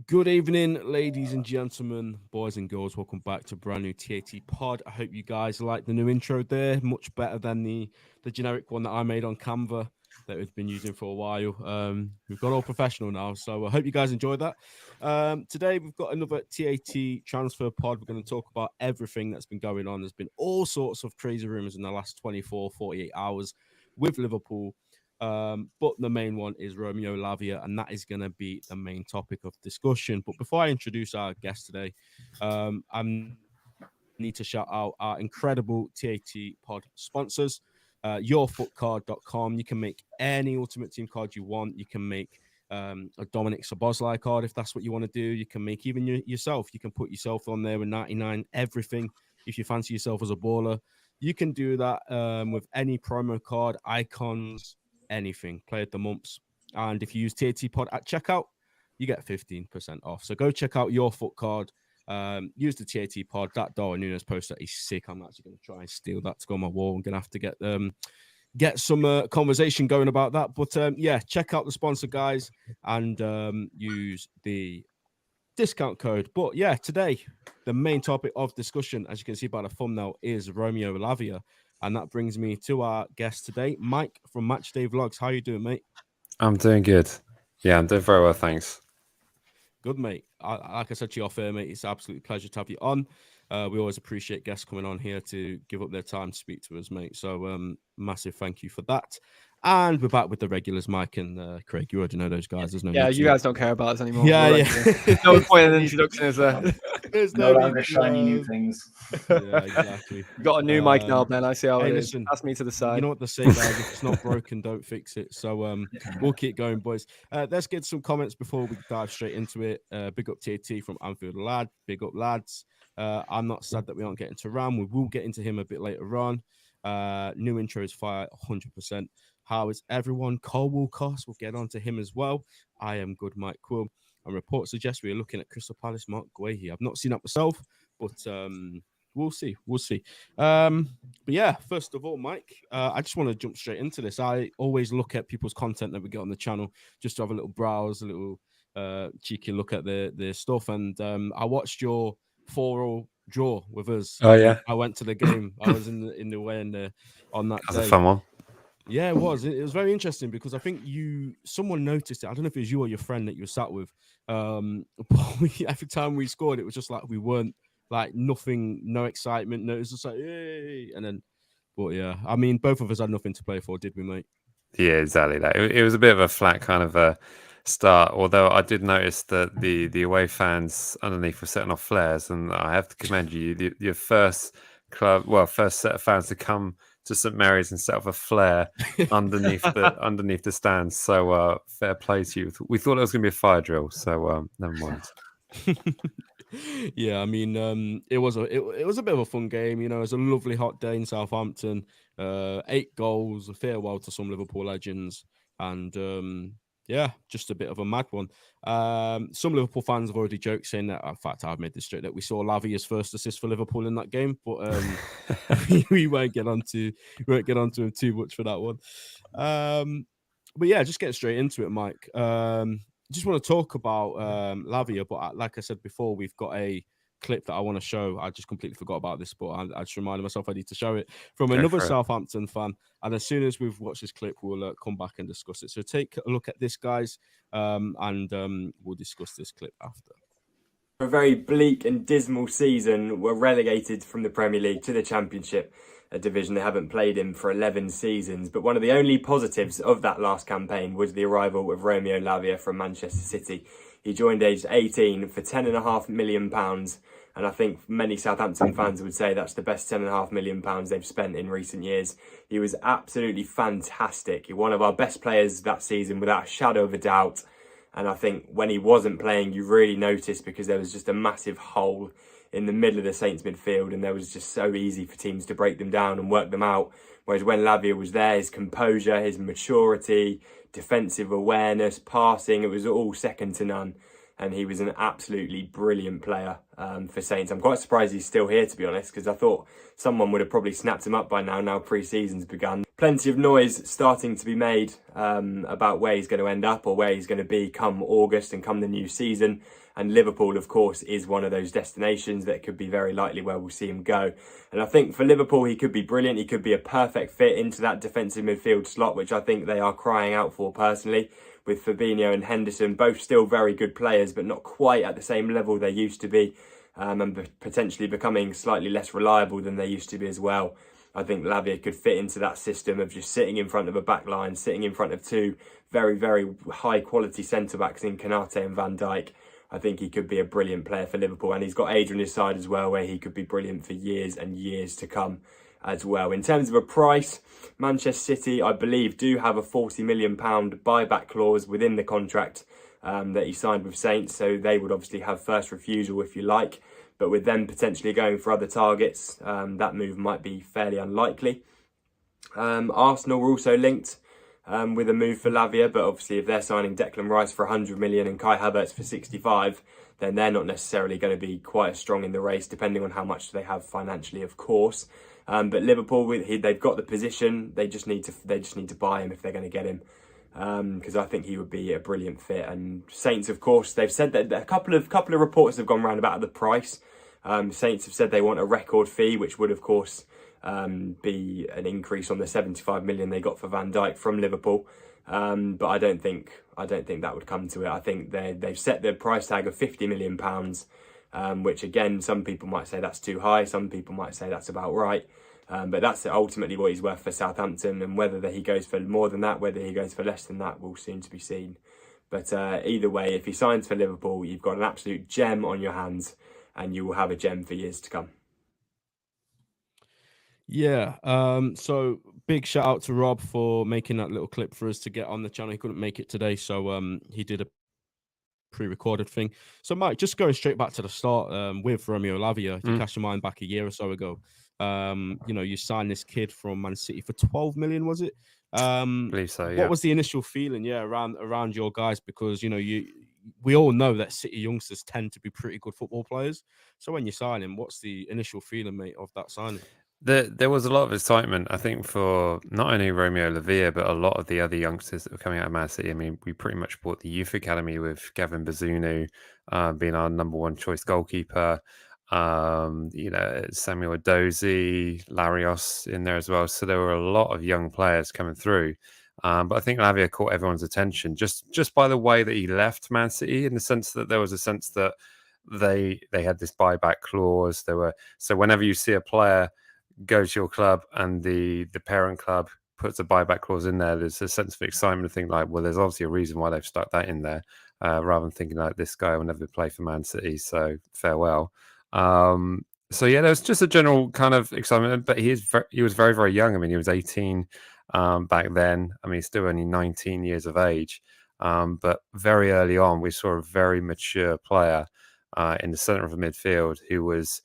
Good evening, ladies and gentlemen, boys and girls. Welcome back to a brand new TAT pod. I hope you guys like the new intro there. Much better than the generic one that I made on Canva that we've been using for a while. We've got all professional now, so I hope you guys enjoyed that. Today, we've got another TAT transfer pod. We're going to talk about everything that's been going on. There's been all sorts of crazy rumors in the last 24, 48 hours with Liverpool. But the main one is Romeo Lavia, and that is going to be the main topic of discussion. But before I introduce our guest today, I need to shout out our incredible TAT pod sponsors, yourfootcard.com. You can make any Ultimate Team card you want. You can make a Dominic Szoboszlai card if that's what you want to do. You can make even yourself. You can put yourself on there with 99 everything if you fancy yourself as a baller. You can do that with any promo card, icons, anything. Play at the mumps. And if you use TAT Pod at checkout, you get 15% off. So go check out your foot card. Use the TAT Pod. That Darwin Núñez poster is sick. I'm actually going to try and steal that to go on my wall. I'm going to have to get some conversation going about that. But yeah, check out the sponsor, guys, and use the discount code. But yeah, today, the main topic of discussion, as you can see by the thumbnail, is Romeo Lavia. And that brings me to our guest today, Mike from Matchday Vlogs. How you doing, mate? I'm doing good. Yeah, I'm doing very well, thanks. Good, mate. Like I said to you off air, mate, it's an absolute pleasure to have you on. We always appreciate guests coming on here to give up their time to speak to us, mate. So massive thank you for that. And we're back with the regulars, Mike and Craig. You already know those guys. There's no you guys don't care about us anymore. Yeah. No point in introduction, is there? There's no longer shiny new things. Yeah, exactly. We've got a new mic now, Ben. I see how it is. Listen, Pass me to the side. You know what they say, guys? If it's not broken, don't fix it. So we'll keep going, boys. Let's get some comments before we dive straight into it. Big up TAT from Anfield lad. Big up, lads. I'm not sad that we aren't getting to Ram. We will get into him a bit later on. New intro is fire, 100%. How is everyone? Cole Wilcox, we'll get on to him as well. I am good, Mike Quill. And reports suggest we are looking at Crystal Palace, Mark Guehi. I've not seen that myself, but we'll see. But yeah, first of all, Mike, I just want to jump straight into this. I always look at people's content that we get on the channel just to have a little browse, a little cheeky look at their stuff. And I watched your 4-4 draw with us. Oh, yeah. I went to the game. I was in the way on that day. That's a fun one. Yeah, it was. It was very interesting because I think someone noticed it. I don't know if it was you or your friend that you were sat with. But every time we scored, it was just like we weren't like nothing, no excitement. No, it was just like, hey. And then, but yeah, I mean, both of us had nothing to play for, did we, mate? Yeah, exactly. That it was a bit of a flat kind of a start. Although I did notice that the away fans underneath were setting off flares, and I have to commend you. Your first set of fans to come to St Mary's and set off a flare underneath the stands. So fair play to you. We thought it was going to be a fire drill, so never mind. Yeah, I mean, it was a bit of a fun game. You know, it was a lovely hot day in Southampton. 8 goals, a farewell to some Liverpool legends, and yeah, just a bit of a mad one. Some Liverpool fans have already joked saying that. In fact, I've made this joke that we saw Lavia's first assist for Liverpool in that game, but we won't get onto him too much for that one. But yeah, just get straight into it, Mike. Just want to talk about Lavia, but like I said before, we've got a clip that I want to show. I just completely forgot about this, but I just reminded myself I need to show it from another Southampton fan. And as soon as we've watched this clip, we'll come back and discuss it. So take a look at this, guys, and we'll discuss this clip after. A very bleak and dismal season. We're relegated from the Premier League to the Championship, a division they haven't played in for 11 seasons. But one of the only positives of that last campaign was the arrival of Romeo Lavia from Manchester City. He joined aged 18 for £10.5 million. And I think many Southampton fans would say that's the best £10.5 million they've spent in recent years. He was absolutely fantastic. One of our best players that season, without a shadow of a doubt. And I think when he wasn't playing, you really noticed because there was just a massive hole in the middle of the Saints midfield, and there was just so easy for teams to break them down and work them out. Whereas when Lavia was there, his composure, his maturity, defensive awareness, passing, it was all second to none. And he was an absolutely brilliant player for Saints. I'm quite surprised he's still here, to be honest, because I thought someone would have probably snapped him up by now pre-season's begun. plenty of noise starting to be made about where he's going to end up or where he's going to be come August and come the new season. And Liverpool, of course, is one of those destinations that could be very likely where we'll see him go. And I think for Liverpool, he could be brilliant. He could be a perfect fit into that defensive midfield slot, which I think they are crying out for personally, with Fabinho and Henderson, both still very good players, but not quite at the same level they used to be, and potentially becoming slightly less reliable than they used to be as well. I think Lavia could fit into that system of just sitting in front of a back line, sitting in front of two very, very high quality centre-backs in Konate and Van Dijk. I think he could be a brilliant player for Liverpool, and he's got age on his side as well, where he could be brilliant for years and years to come as well. In terms of a price, Manchester City, I believe, do have a £40 million buyback clause within the contract that he signed with Saints, so they would obviously have first refusal if you like, but with them potentially going for other targets, that move might be fairly unlikely. Arsenal were also linked with a move for Lavia, but obviously if they're signing Declan Rice for 100 million and Kai Havertz for 65, then they're not necessarily going to be quite as strong in the race, depending on how much they have financially, of course. But Liverpool, they've got the position. They just need to buy him if they're going to get him, because I think he would be a brilliant fit. And Saints, of course, they've said that a couple of reports have gone round about the price. Saints have said they want a record fee, which would, of course, be an increase on the 75 million they got for Van Dijk from Liverpool. But I don't think that would come to it. I think they've set the price tag of £50 million, which again, some people might say that's too high. Some people might say that's about right. But that's ultimately what he's worth for Southampton, and whether he goes for more than that, whether he goes for less than that, will soon to be seen. But either way, if he signs for Liverpool, you've got an absolute gem on your hands, and you will have a gem for years to come. Yeah. So big shout out to Rob for making that little clip for us to get on the channel. He couldn't make it today, so he did a pre-recorded thing. So Mike, just going straight back to the start, with Romeo Lavia, if you cast your mind back a year or so ago, you signed this kid from Man City for 12 million, was it? I believe so, yeah. What was the initial feeling, around your guys? Because we all know that City youngsters tend to be pretty good football players. So when you sign him, what's the initial feeling, mate, of that signing? There was a lot of excitement, I think, for not only Romeo Lavia, but a lot of the other youngsters that were coming out of Man City. I mean, we pretty much bought the youth academy with Gavin Bazunu being our number one choice goalkeeper. Samuel Edozie, Larios in there as well. So there were a lot of young players coming through. But I think Lavia caught everyone's attention just by the way that he left Man City, in the sense that there was a sense that they had this buyback clause. So whenever you see a player go to your club and the parent club puts a buyback clause in there, there's a sense of excitement to think like, well, there's obviously a reason why they've stuck that in there, rather than thinking like, this guy will never play for Man City, so farewell. So yeah, there was just a general kind of excitement, but he was very, very young. I mean, he was 18 back then. I mean, he's still only 19 years of age, but very early on we saw a very mature player in the centre of the midfield who was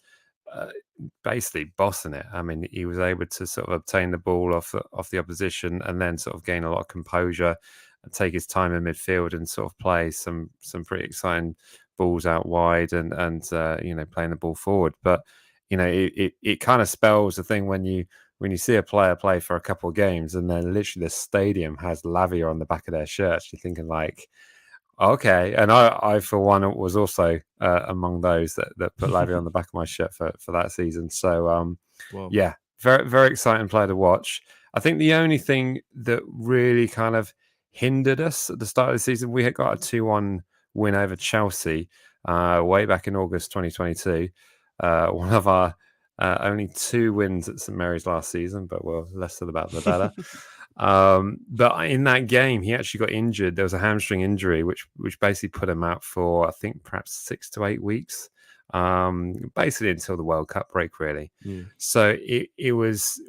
basically bossing it. I mean, he was able to sort of obtain the ball off the opposition and then sort of gain a lot of composure and take his time in midfield and sort of play some pretty exciting balls out wide and playing the ball forward. But it kind of spells the thing when you see a player play for a couple of games and then literally the stadium has Lavia on the back of their shirts. You're thinking like, okay. And I for one was also among those that put Lavia on the back of my shirt for that season. So yeah, very, very exciting player to watch. I think the only thing that really kind of hindered us at the start of the season, we had got a 2-1 win over Chelsea way back in August 2022. One of our only 2 wins at St Mary's last season, but well, less said about the better. But in that game, he actually got injured. There was a hamstring injury, which basically put him out for, I think, perhaps 6 to 8 weeks, basically until the World Cup break, really. Yeah. So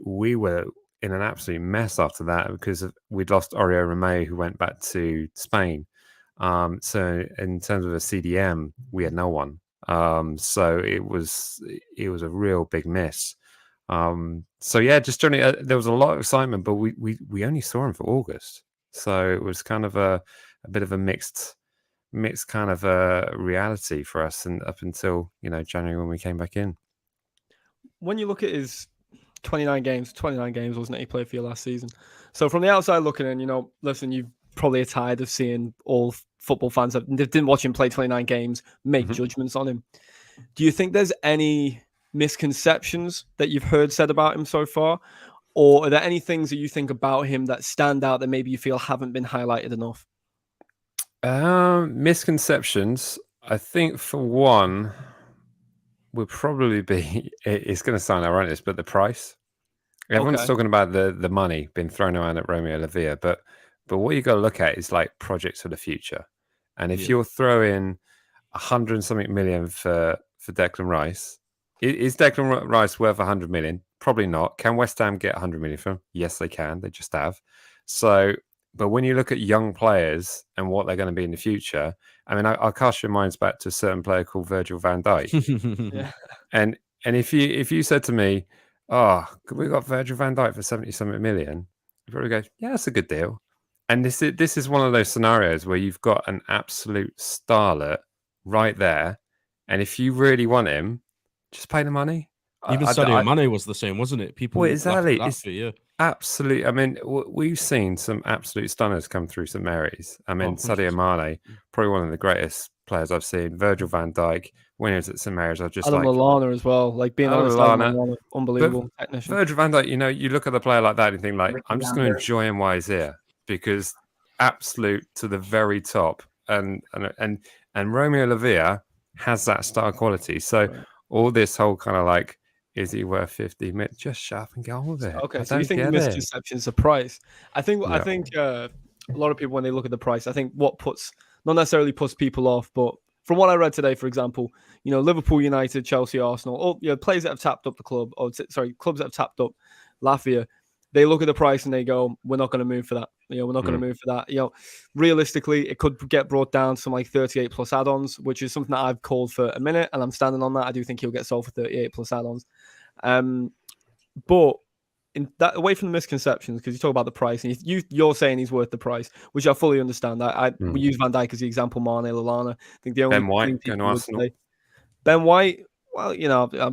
we were in an absolute mess after that because we'd lost Oriol Romeo, who went back to Spain. So in terms of a CDM, we had no one. So it was a real big miss. So yeah, just generally, there was a lot of excitement, but we only saw him for August, so it was kind of a bit of a mixed kind of a reality for us, and up until January when we came back in. When you look at his 29 games, wasn't it? He played for you last season. So from the outside looking in, listen, you probably are tired of seeing all football fans that didn't watch him play 29 games make judgments on him. Do you think there's any misconceptions that you've heard said about him so far? Or are there any things that you think about him that stand out that maybe you feel haven't been highlighted enough? Misconceptions, I think for one, would probably be, it's going to sound outrageous, but the price. Everyone's talking about the money being thrown around at Romeo Lavia, but what you got to look at is like projects for the future. And if you're throwing 100 and something million for Declan Rice, is Declan Rice worth 100 million? Probably not. Can West Ham get 100 million from him? Yes, they can. They just have. So, but when you look at young players and what they're going to be in the future, I mean, I'll cast your minds back to a certain player called Virgil van Dijk. And if you said to me, "Oh, we got Virgil van Dijk for 70-something million," you probably go, "Yeah, that's a good deal." And this is one of those scenarios where you've got an absolute starlet right there, and if you really want him, just pay the money. Even Sadio Mane was the same, wasn't it? People exactly. It's absolutely. I mean, we've seen some absolute stunners come through St Mary's. I mean, Sadio Mane, probably one of the greatest players I've seen. Virgil van Dijk, winners at St Mary's. I just Adam Lallana as well. Like being honest, Lallana, unbelievable technician. Virgil van Dijk, you look at the player like that and you think, like, I'm just going to enjoy him while he's here, because absolute to the very top. And Romeo Lavia has that star quality. So all this whole kind of like, is he worth 50 minutes? Just shut up and get on with it. Okay, so you think the misconception is the price? I think a lot of people, when they look at the price, I think what not necessarily puts people off, but from what I read today, for example, Liverpool, United, Chelsea, Arsenal, all players that have tapped up the club, clubs that have tapped up Lavia, they look at the price and they go, "We're not going to move for that. We're not going to move for that." Realistically, it could get brought down to some like 38 plus add-ons, which is something that I've called for a minute, and I'm standing on that. I do think he'll get sold for 38 plus add-ons. But in that, away from the misconceptions, because you talk about the price, and you're saying he's worth the price, which I fully understand. We use Van Dijk as the example, Mane, Lallana. I think the only Ben White going to Arsenal. Ben White. Well,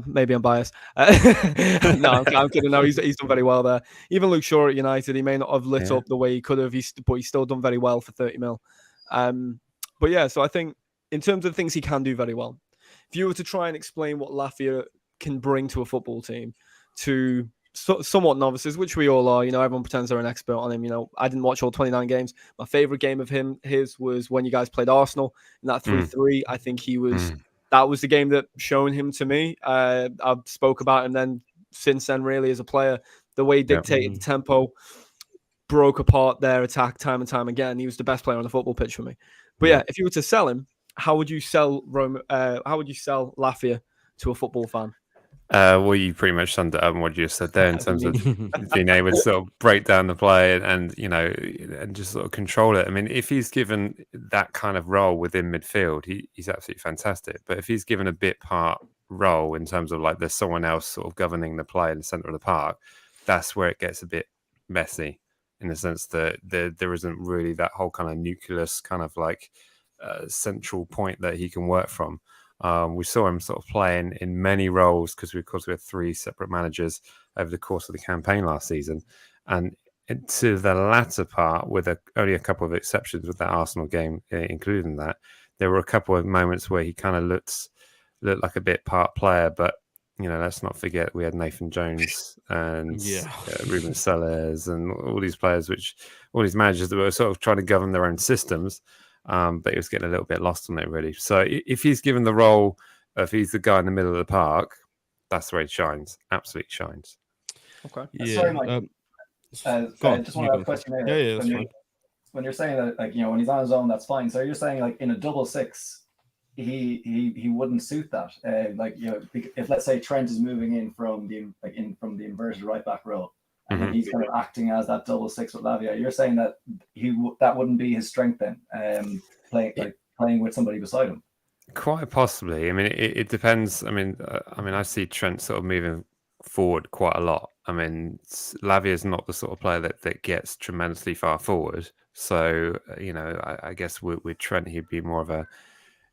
maybe I'm biased. No, I'm kidding. No, he's done very well there. Even Luke Shaw at United, he may not have lit up the way he could have, but he's still done very well for 30 mil. But yeah, so I think in terms of things he can do very well, if you were to try and explain what Lavia can bring to a football team to somewhat novices, which we all are, everyone pretends they're an expert on him. I didn't watch all 29 games. My favorite game of his was when you guys played Arsenal in that 3-3. I think he was. That was the game that shown him to me. I've spoke about him then since then, really, as a player. The way he dictated the tempo, broke apart their attack time and time again. He was the best player on the football pitch for me. But yeah, if you were to sell him, how would you sell Lavia to a football fan? Well, you pretty much summed it up in what you just said there in terms of being able to sort of break down the play and just sort of control it. I mean, if he's given that kind of role within midfield, he's absolutely fantastic. But if he's given a bit part role in terms of like there's someone else sort of governing the play in the centre of the park, that's where it gets a bit messy in the sense that there isn't really that whole kind of nucleus kind of like central point that he can work from. We saw him sort of playing in many roles because we had 3 separate managers over the course of the campaign last season. And to the latter part, with only a couple of exceptions with that Arsenal game, including that, there were a couple of moments where he kind of looked like a bit part player. But, let's not forget we had Nathan Jones and Ruben Sellers and all these players, all these managers that were sort of trying to govern their own systems. But he was getting a little bit lost on it, really. So if he's given the role of he's the guy in the middle of the park, that's where he shines. Absolutely shines. Okay. Yeah. Sorry, Mike. I just want to have a question there. Yeah, that's fine. When you're saying that, like, when he's on his own, that's fine. So you're saying, like, in a double six, he wouldn't suit that. If let's say Trent is moving in from the inverted right back role, and he's kind of acting as that double six with Lavia. You're saying that that wouldn't be his strength then, playing with somebody beside him. Quite possibly. I mean, it depends. I mean, I see Trent sort of moving forward quite a lot. I mean, Lavia is not the sort of player that gets tremendously far forward. So I guess with Trent, he'd be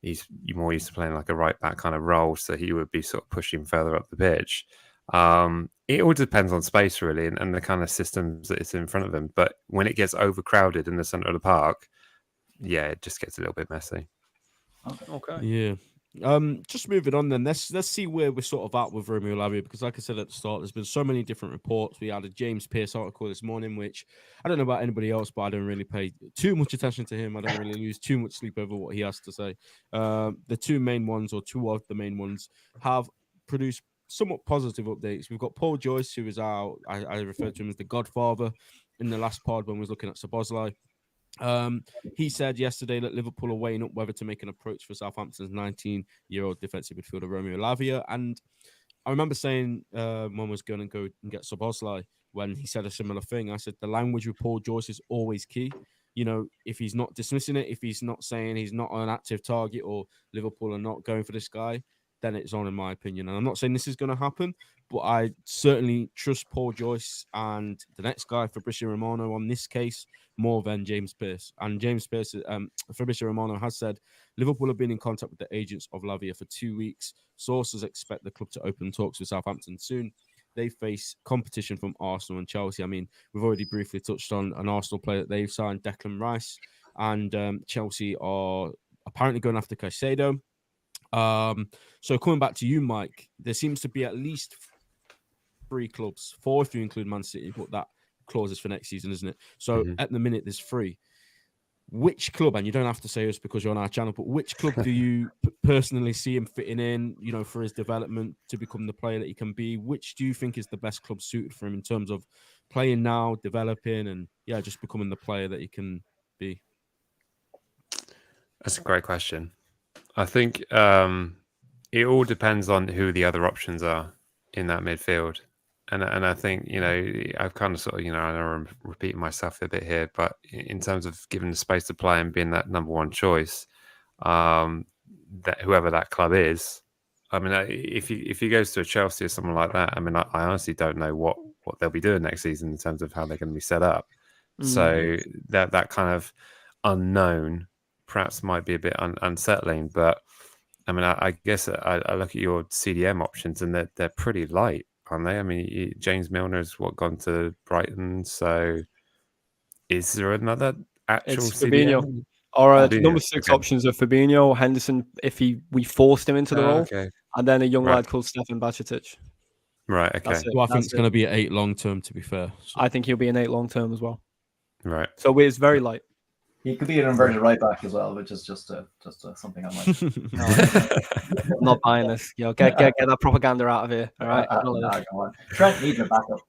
he's more used to playing like a right back kind of role. So he would be sort of pushing further up the pitch. It all depends on space, really, and the kind of systems that it's in front of them. But when it gets overcrowded in the centre of the park, yeah, it just gets a little bit messy. Okay. Yeah. Just moving on then. Let's see where we're sort of at with Romeo Lavia, because like I said at the start, there's been so many different reports. We had a James Pearce article this morning, which I don't know about anybody else, but I don't really pay too much attention to him. I don't really lose too much sleep over what he has to say. The two main ones, or two of the main ones, have produced somewhat positive updates. We've got Paul Joyce, who is our, I referred to him as the godfather in the last pod when we was looking at Szoboszlai. He said yesterday that Liverpool are weighing up whether to make an approach for Southampton's 19-year-old defensive midfielder Romeo Lavia. And I remember saying when I was going to go and get Szoboszlai, when he said a similar thing, I said the language with Paul Joyce is always key. You know, if he's not dismissing it, if he's not saying he's not an active target or Liverpool are not going for this guy, then it's on, in my opinion. And I'm not saying this is going to happen, but I certainly trust Paul Joyce and the next guy, Fabrizio Romano, on this case more than James Pearce. And James Pearce, Fabrizio Romano has said Liverpool have been in contact with the agents of Lavia for 2 weeks. Sources expect the club to open talks with Southampton soon. They face competition from Arsenal and Chelsea. I mean, we've already briefly touched on an Arsenal player that they've signed, Declan Rice, and Chelsea are apparently going after Caicedo. So coming back to you, Mike, there seems to be at least 3 clubs, 4 if you include Man City, but that clause is for next season, isn't it? So at the minute, there's 3. Which club, and you don't have to say us because you're on our channel, but which club do you personally see him fitting in, you know, for his development to become the player that he can be? Which do you think is the best club suited for him in terms of playing now, developing, and just becoming the player that he can be? That's a great question. I think it all depends on who the other options are in that midfield. And I think, you know, I've kind of sort of, you know, I know I'm repeating myself a bit here, but in terms of giving the space to play and being that number one choice, that whoever that club is, I mean, if he goes to a Chelsea or someone like that, I mean, I honestly don't know what they'll be doing next season in terms of how they're going to be set up. So that kind of unknown perhaps might be a bit unsettling, but I mean, I guess I look at your CDM options and they're pretty light, aren't they? I mean, James Milner's gone to Brighton, so is there another actual It's Fabinho. CDM? Our Fabinho, number 6 okay. options are Fabinho, Henderson, if we forced him into the role, Okay. and then a young Right. lad called Stefan Bajcetic. Right, okay. That's it. Well, I think That's it's it. going to be an 8 long term, to be fair. So. I think he'll be an 8 long term as well. Right. So it's very light. He could be an inverted right back as well, which is just something I might. I'm not buying this. You know, get that propaganda out of here. All right. Trent needs a backup.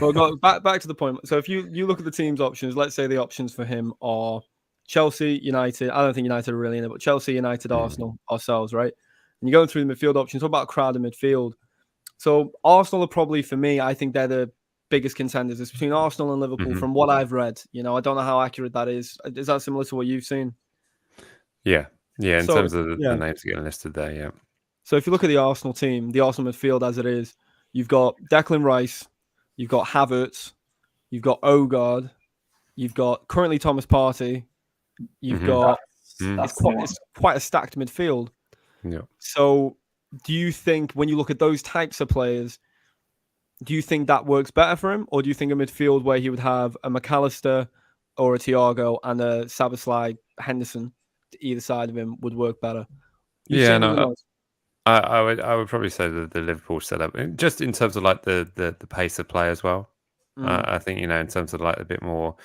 Well, go back to the point. So if you look at the team's options, let's say the options for him are Chelsea, United. I don't think United are really in it, but Chelsea, United, Arsenal, ourselves, right? And you're going through the midfield options. What about a crowded midfield? So Arsenal are probably, for me, I think they're the biggest contenders. It's between Arsenal and Liverpool, from what I've read. You know, I don't know how accurate that is. Is that similar to what you've seen? Yeah. In So, terms of the names getting listed there, yeah. So if you look at the Arsenal team, the Arsenal midfield as it is, you've got Declan Rice, you've got Havertz, you've got Odegaard, you've got currently Thomas Partey, you've got it's quite a stacked midfield. Yeah. So do you think when you look at those types of players, do you think that works better for him, or do you think a midfield where he would have a McAllister or a Thiago and a Szoboszlai Henderson to either side of him would work better? I would probably say the Liverpool setup, just in terms of like the pace of play as well. I think, you know, in terms of like a bit more.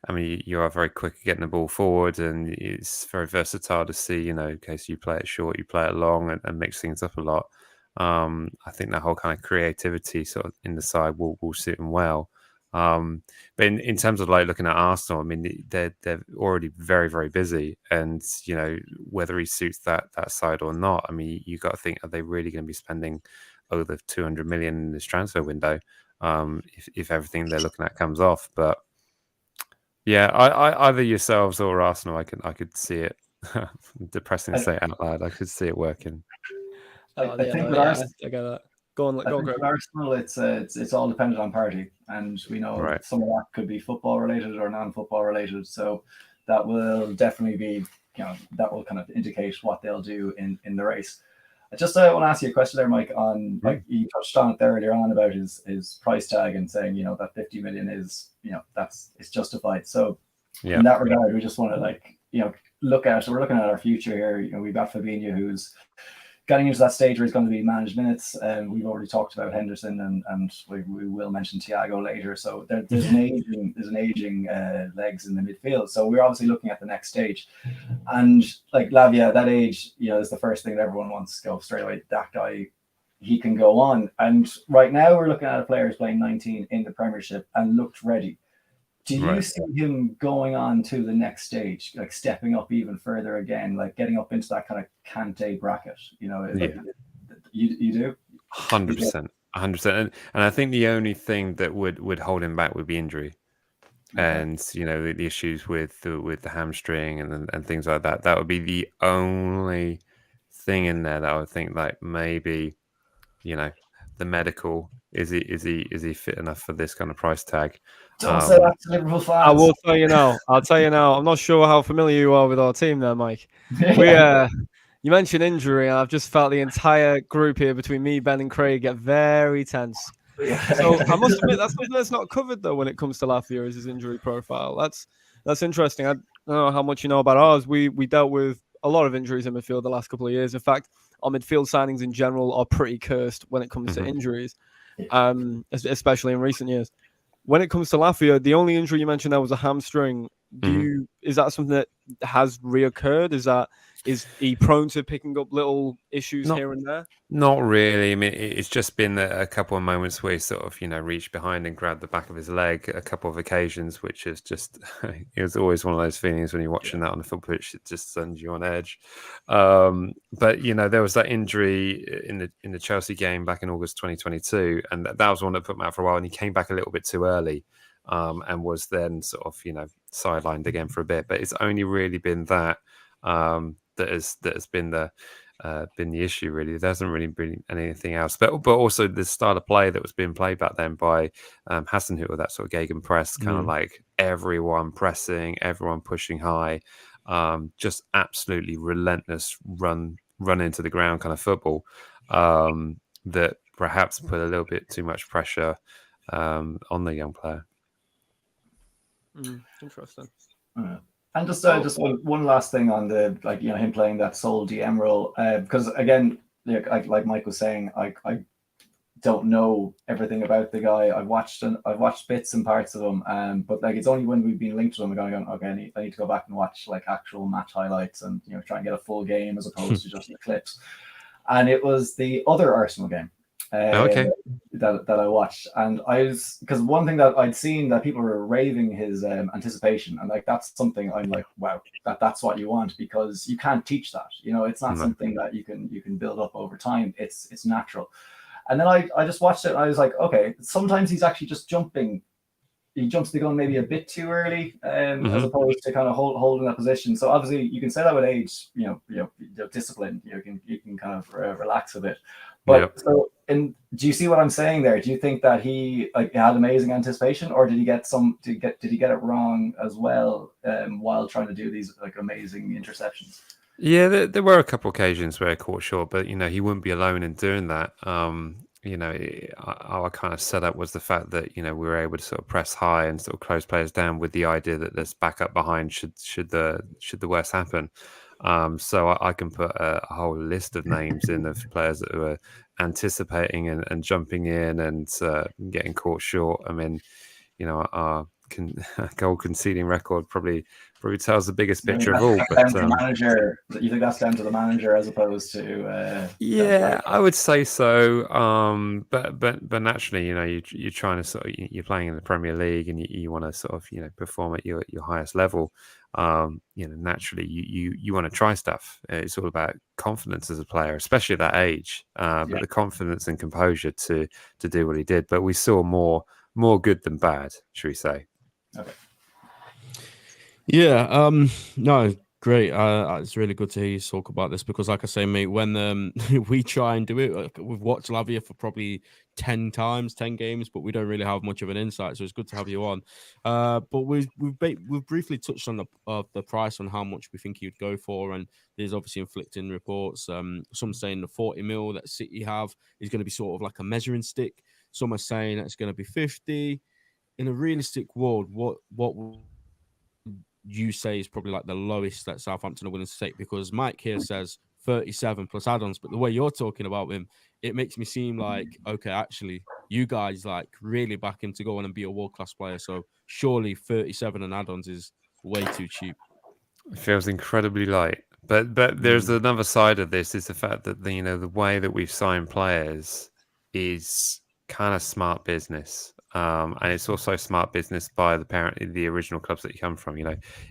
I mean, you are very quick at getting the ball forward, and it's very versatile to see. You know, in case you play it short, you play it long, and mix things up a lot. I think that whole kind of creativity sort of in the side will suit him well. But in terms of like looking at Arsenal, I mean, they're already very, very busy, and you know, whether he suits that side or not, I mean, you got to think, are they really going to be spending over 200 million in this transfer window if everything they're looking at comes off? But yeah, I either yourselves or Arsenal, I could see it. Depressing to say it out loud. I could see it working. I think with Arsenal, I get that. Go on, Greg. Arsenal, it's all dependent on party, and we know some of that could be football related or non-football related. So that will definitely be, you know, that will kind of indicate what they'll do in the race. I just want to ask you a question there, Mike, on like you touched on it there earlier on about his price tag and saying, you know, that 50 million is, you know, it's justified. So in that regard, we just want to like, you know, we're looking at our future here. You know, we've got Fabinho who's getting into that stage where he's going to be managed minutes, and we've already talked about Henderson, and we will mention Thiago later. So there's an aging legs in the midfield. So we're obviously looking at the next stage, and like Lavia, that age, you know, is the first thing that everyone wants to go straight away. That guy, he can go on. And right now we're looking at a player who's playing 19 in the Premiership and looked ready. Do you see him going on to the next stage, like stepping up even further again, like getting up into that kind of Kante bracket? You know, like, you do? 100%, 100%. And I think the only thing that would hold him back would be injury, and you know the issues with the hamstring and things like that. That would be the only thing in there that I would think like maybe, you know, the medical. Is he fit enough for this kind of price tag? Don't say that to Liverpool fans. I will tell you now. I'll tell you now. I'm not sure how familiar you are with our team there, Mike. You mentioned injury, and I've just felt the entire group here between me, Ben, and Craig get very tense. So I must admit that's something that's not covered though when it comes to Lavia, is his injury profile. That's interesting. I don't know how much you know about ours. We dealt with a lot of injuries in midfield the last couple of years. In fact, our midfield signings in general are pretty cursed when it comes to injuries, especially in recent years. When it comes to Lavia, the only injury you mentioned there was a hamstring. Is that something that has reoccurred? Is he prone to picking up little issues here and there? Not really. I mean, it's just been a couple of moments where he sort of, you know, reached behind and grabbed the back of his leg. A couple of occasions, which is just, it was always one of those feelings when you're watching that on the football pitch. It just sends you on edge. But you know, there was that injury in the Chelsea game back in August 2022, and that was one that put him out for a while. And he came back a little bit too early, and was then sort of, you know, sidelined again for a bit. But it's only really been that. That has been the issue really. There hasn't really been anything else, but also the style of play that was being played back then by Hasenhüttl, that sort of gegenpress, kind of like everyone pressing, everyone pushing high, just absolutely relentless run into the ground kind of football, that perhaps put a little bit too much pressure on the young player. Interesting. And just one last thing on the, like, you know, him playing that sole DM role, because again, like Mike was saying, I don't know everything about the guy. I've watched bits and parts of him, but like it's only when we've been linked to him, I'm going, okay, I need to go back and watch like actual match highlights and, you know, try and get a full game as opposed to just the clips. And it was the other Arsenal game. That I watched, and because one thing that I'd seen that people were raving his anticipation, and like that's something I'm like, wow, that's what you want, because you can't teach that, you know, it's not something that you can build up over time. It's natural. And then I just watched it and I was like, okay, sometimes he's actually just jumping. He jumps the gun maybe a bit too early, as opposed to kind of holding that position. So obviously you can say that with age, you know, discipline, you can kind of relax a bit. But do you see what I'm saying there? Do you think that he had amazing anticipation, or did he get it wrong as well while trying to do these like amazing interceptions? Yeah, there were a couple of occasions where he caught short, but you know, he wouldn't be alone in doing that. You know, our kind of setup was the fact that, you know, we were able to sort of press high and sort of close players down with the idea that there's backup behind should the worst happen. So I can put a whole list of names in of players that were anticipating and jumping in and getting caught short. I mean, you know, our goal conceding record probably tells the biggest picture of all. But manager, you think that's down to the manager as opposed to? Yeah, I would say so. But naturally, you know, you're trying to sort of, you're playing in the Premier League and you want to sort of, you know, perform at your highest level. You know, naturally, you want to try stuff. It's all about confidence as a player, especially at that age. But the confidence and composure to do what he did. But we saw more good than bad, should we say? Okay. Yeah. No, Great. It's really good to hear you talk about this because, like I say, mate, when we try and do it, we've watched Lavia for probably 10 games, but we don't really have much of an insight. So it's good to have you on. But we've briefly touched on the price on how much we think he'd go for, and there's obviously inflicting reports. Some saying the 40 mil that City have is going to be sort of like a measuring stick. Some are saying that it's going to be 50. In a realistic world, what you say is probably like the lowest that Southampton are willing to take? Because Mike here says 37 plus add-ons, but the way you're talking about him, it makes me seem like, okay, actually, you guys like really back him to go on and be a world-class player. So surely 37 and add-ons is way too cheap. It feels incredibly light. But there's another side of this is the fact that the way that we've signed players is kind of smart business. And it's also smart business by the original clubs that you come from.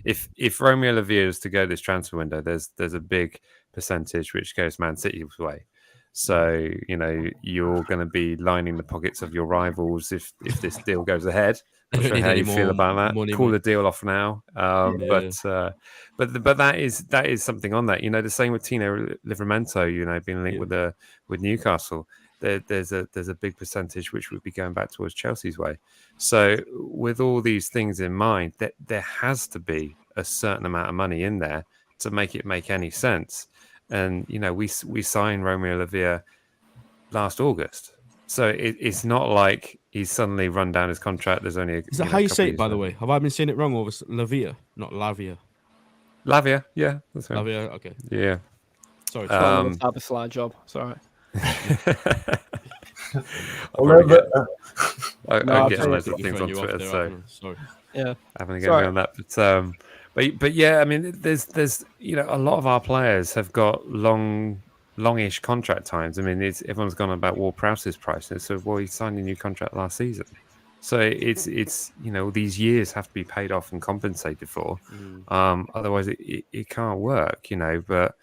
If Romeo Lavia is to go this transfer window, there's a big percentage which goes Man City's way. So you're going to be lining the pockets of your rivals if this deal goes ahead. Not sure how you feel about that. Call the deal off now. But that is something on that. The same with Tino Livramento. Being linked with Newcastle. There's a big percentage which would be going back towards Chelsea's way. So with all these things in mind, that there has to be a certain amount of money in there to make it make any sense. And we signed Romeo Lavia last August, so it's not like he's suddenly run down his contract. There's only is that how you say it, by the way? Have I been saying it wrong? Or was it Lavia, not Lavia? Lavia, yeah, that's right. Lavia, okay, yeah. Sorry, type of slide job. Sorry. I get loads of things on Twitter, so sorry. Yeah, having to get me on that. But yeah, I mean, there's a lot of our players have got longish contract times. I mean, everyone's gone about Ward Prowse's price. And so, well, he signed a new contract last season, so it's these years have to be paid off and compensated for. Otherwise, it can't work. But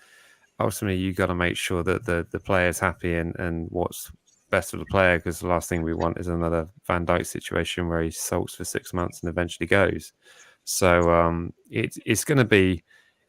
ultimately, you got to make sure that the player's happy and what's best for the player, because the last thing we want is another Van Dijk situation where he sulks for 6 months and eventually goes. So it's going to be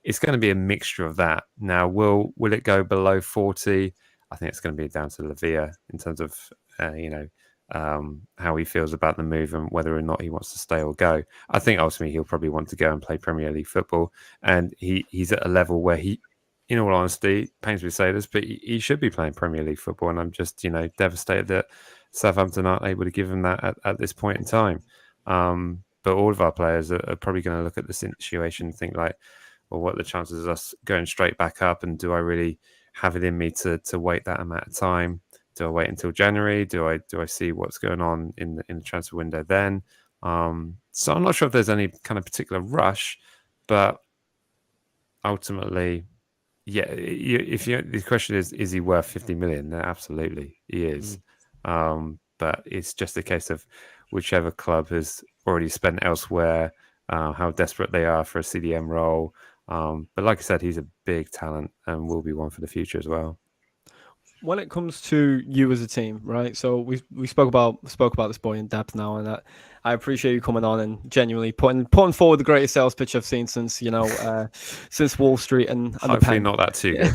a mixture of that. Now, will it go below 40? I think it's going to be down to Lavia in terms of how he feels about the move and whether or not he wants to stay or go. I think ultimately he'll probably want to go and play Premier League football, and he's at a level where he, in all honesty, pains me to say this, but he should be playing Premier League football, and I'm just devastated that Southampton aren't able to give him that at this point in time. But all of our players are probably going to look at the situation and think like, well, what are the chances of us going straight back up? And do I really have it in me to wait that amount of time? Do I wait until January? Do I see what's going on in the transfer window then? So I'm not sure if there's any kind of particular rush, but ultimately, yeah. The question is he worth 50 million? No, absolutely, he is. But it's just a case of whichever club has already spent elsewhere, how desperate they are for a CDM role. But like I said, he's a big talent and will be one for the future as well. When it comes to you as a team, right? So we spoke about this boy in depth now, and I appreciate you coming on and genuinely putting forward the greatest sales pitch I've seen since since Wall Street and hopefully the pen. Not that too good.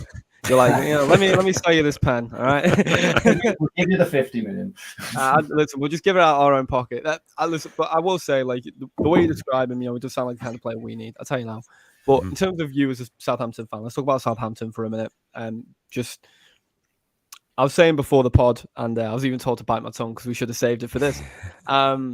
You're like, let me sell you this pen, all right? We'll give you the 50 million. Listen, we'll just give it out of our own pocket. Listen, but I will say, like, the way you describe him, it does sound like the kind of player we need. I'll tell you now. But in terms of you as a Southampton fan, let's talk about Southampton for a minute. I was saying before the pod, and I was even told to bite my tongue because we should have saved it for this. I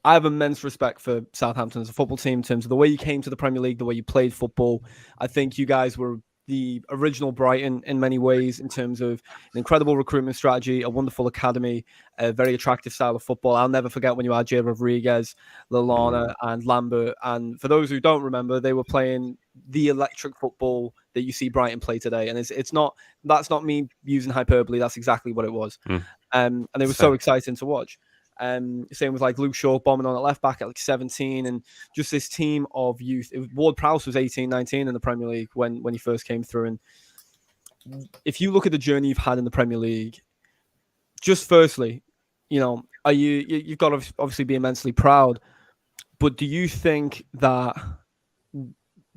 have immense respect for Southampton as a football team in terms of the way you came to the Premier League, the way you played football. I think you guys were the original Brighton in many ways in terms of an incredible recruitment strategy, a wonderful academy, a very attractive style of football. I'll never forget when you had Jay Rodriguez, Lallana, and Lambert. And for those who don't remember, they were playing the electric football that you see Brighton play today. And that's not me using hyperbole. That's exactly what it was. And it was so exciting to watch. Same with like Luke Shaw bombing on at left back at like 17, and just this team of youth. Ward Prowse was 18, 19 in the Premier League when he first came through. And if you look at the journey you've had in the Premier League, just firstly, you've got to obviously be immensely proud. But do you think that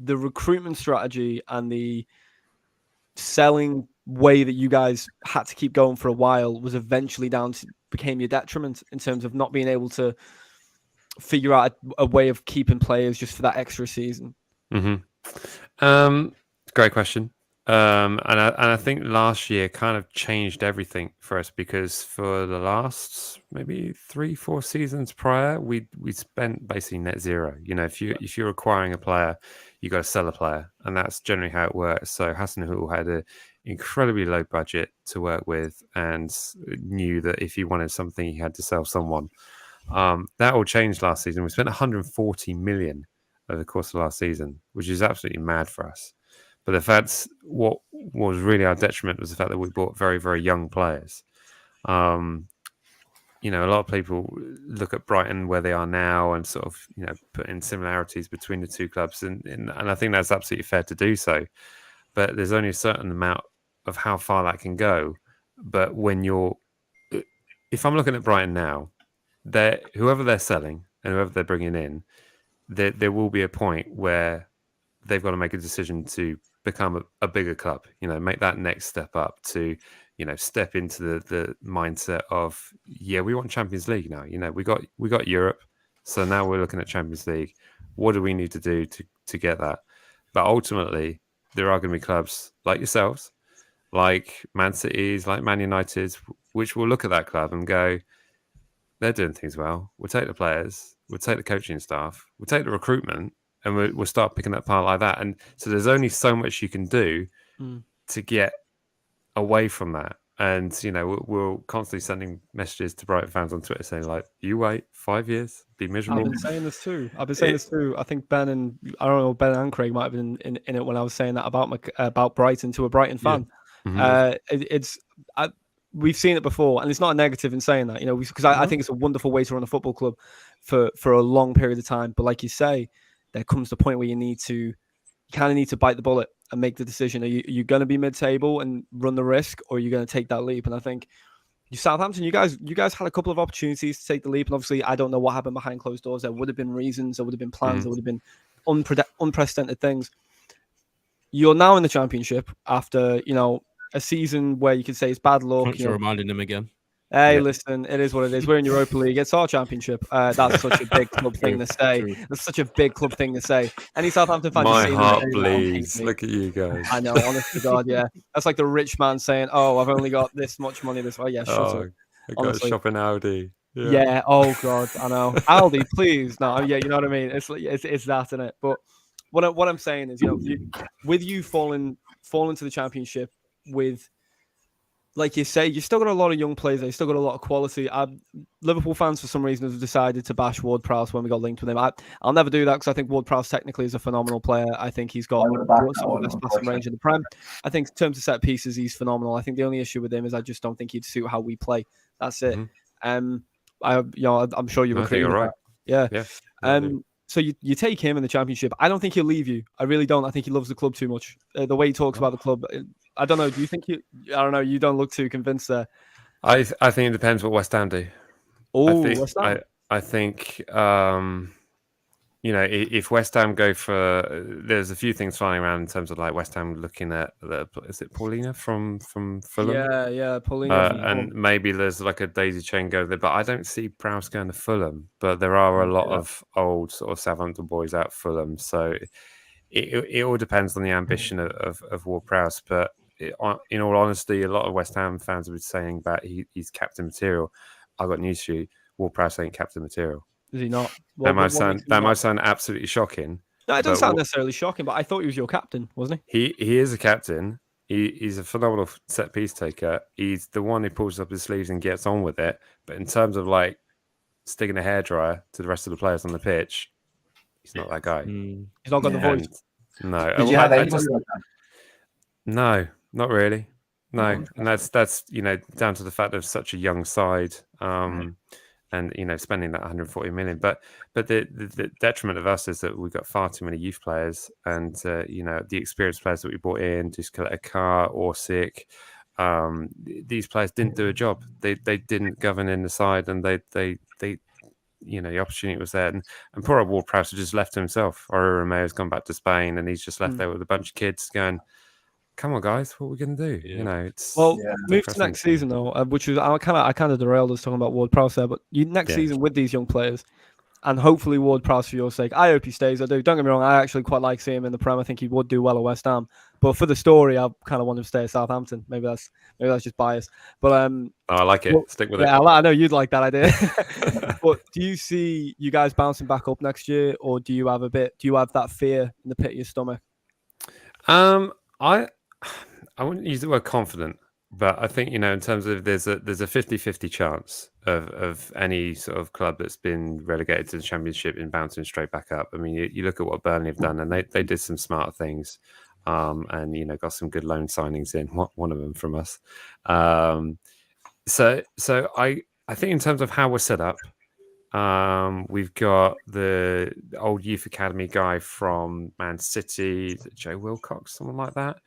the recruitment strategy and the selling way that you guys had to keep going for a while was eventually became your detriment in terms of not being able to figure out a way of keeping players just for that extra season? Great question. And I think last year kind of changed everything for us, because for the last maybe 3-4 seasons prior, we spent basically net zero. If you're acquiring a player, you got to sell a player, and that's generally how it works. So Hasenhüttl had an incredibly low budget to work with, and knew that if he wanted something, he had to sell someone. That all changed last season. We spent 140 million over the course of last season, which is absolutely mad for us. But the fact, what was really our detriment was the fact that we bought very, very young players. A lot of people look at Brighton where they are now and sort of, put in similarities between the two clubs. And I think that's absolutely fair to do so. But there's only a certain amount of how far that can go. But if I'm looking at Brighton now, whoever they're selling and whoever they're bringing in, there will be a point where they've got to make a decision to become a bigger club, make that next step up to, step into the mindset of, we want Champions League now. We got Europe, so now we're looking at Champions League. What do we need to do to get that? But ultimately, there are going to be clubs like yourselves, like Man City's, like Man United's, which will look at that club and go, they're doing things well. We'll take the players, we'll take the coaching staff, we'll take the recruitment, and we'll start picking that apart like that. And so there's only so much you can do to get away from that. And, we're constantly sending messages to Brighton fans on Twitter saying, like, you wait 5 years, be miserable. I've been saying this too. I think Ben and Craig might have been in it when I was saying that about Brighton to a Brighton fan. Yeah. We've seen it before, and it's not a negative in saying that, because I think it's a wonderful way to run a football club for a long period of time. But like you say, there comes the point where you kind of need to bite the bullet and make the decision. Are you going to be mid-table and run the risk, or are you going to take that leap? And I think Southampton, you guys had a couple of opportunities to take the leap, and obviously I don't know what happened behind closed doors. There would have been reasons, there would have been plans, there would have been unprecedented things. You're now in the Championship after a season where you could say it's bad luck. Thanks for reminding them again. Hey, listen, it is what it is. We're in Europa League. It's our Championship. That's such a big club thing to say. That's such a big club thing to say. Any Southampton fans? My heart bleeds. Look at you guys. I know, honest to God, yeah. That's like the rich man saying, "Oh, I've only got this much money." Shut up. I got a shop in Aldi. Yeah. Oh God, I know. Aldi, please. No. Yeah. You know what I mean. It's that, isn't it? But what I'm saying is, with you falling to the Championship with, like you say, you've still got a lot of young players there. You've still got a lot of quality. Liverpool fans, for some reason, have decided to bash Ward-Prowse when we got linked with him. I'll never do that because I think Ward-Prowse technically is a phenomenal player. I think he's got some of the best passing range in the Prem. I think in terms of set pieces, he's phenomenal. I think the only issue with him is I just don't think he'd suit how we play. That's it. I'm sure you agree. I think you're right. Yeah. So you take him in the Championship. I don't think he'll leave you. I really don't. I think he loves the club too much. The way he talks about the club. I don't know. Do you think I don't know. You don't look too convinced there. I think it depends what West Ham do. West Ham. I think if West Ham go for, there's a few things flying around in terms of like West Ham looking at is it Paulina from Fulham? Yeah, Paulina. And maybe there's like a daisy chain go there, but I don't see Prowse going to Fulham. But there are a lot of old sort of Southampton boys out Fulham, so it all depends on the ambition of Ward-Prowse. But in all honesty, a lot of West Ham fans have been saying that he's captain material. I've got news for you: Ward-Prowse ain't captain material. Is he not? That might sound absolutely shocking. No, it doesn't sound necessarily shocking, but I thought he was your captain, wasn't he? He is a captain. He's a phenomenal set piece taker. He's the one who pulls up his sleeves and gets on with it. But in terms of like sticking a hairdryer to the rest of the players on the pitch, he's not that guy. He's not got the voice. No. Did you have anybody like that? No, not really. No, and that's down to the fact of such a young side, and spending that 140 million. But the detriment of us is that we've got far too many youth players, and the experienced players that we brought in, Car or Sick, these players didn't do a job. They didn't govern in the side, and they the opportunity was there, and poor old Ward-Prowse has just left to himself. Or Romeo's gone back to Spain, and he's just left there with a bunch of kids going, "Come on, guys, what are we going to do?" Yeah. It's Well, Yeah. move to next season though, which was I kind of derailed us talking about Ward-Prowse there, but next season with these young players, and hopefully Ward-Prowse for your sake. I hope he stays. I do. Don't get me wrong. I actually quite like seeing him in the Prem. I think he would do well at West Ham. But for the story, I kind of want him to stay at Southampton. Maybe that's just bias. But I like it. Stick with it. Yeah, I know you'd like that idea. But do you see you guys bouncing back up next year, or do you have that fear in the pit of your stomach? I wouldn't use the word confident, but I think, in terms of there's a 50-50 chance of any sort of club that's been relegated to the Championship in bouncing straight back up. I mean, you look at what Burnley have done, and they did some smart things, and got some good loan signings in. One of them from us. So I think in terms of how we're set up, we've got the old youth academy guy from Man City, Joe Wilcox, someone like that.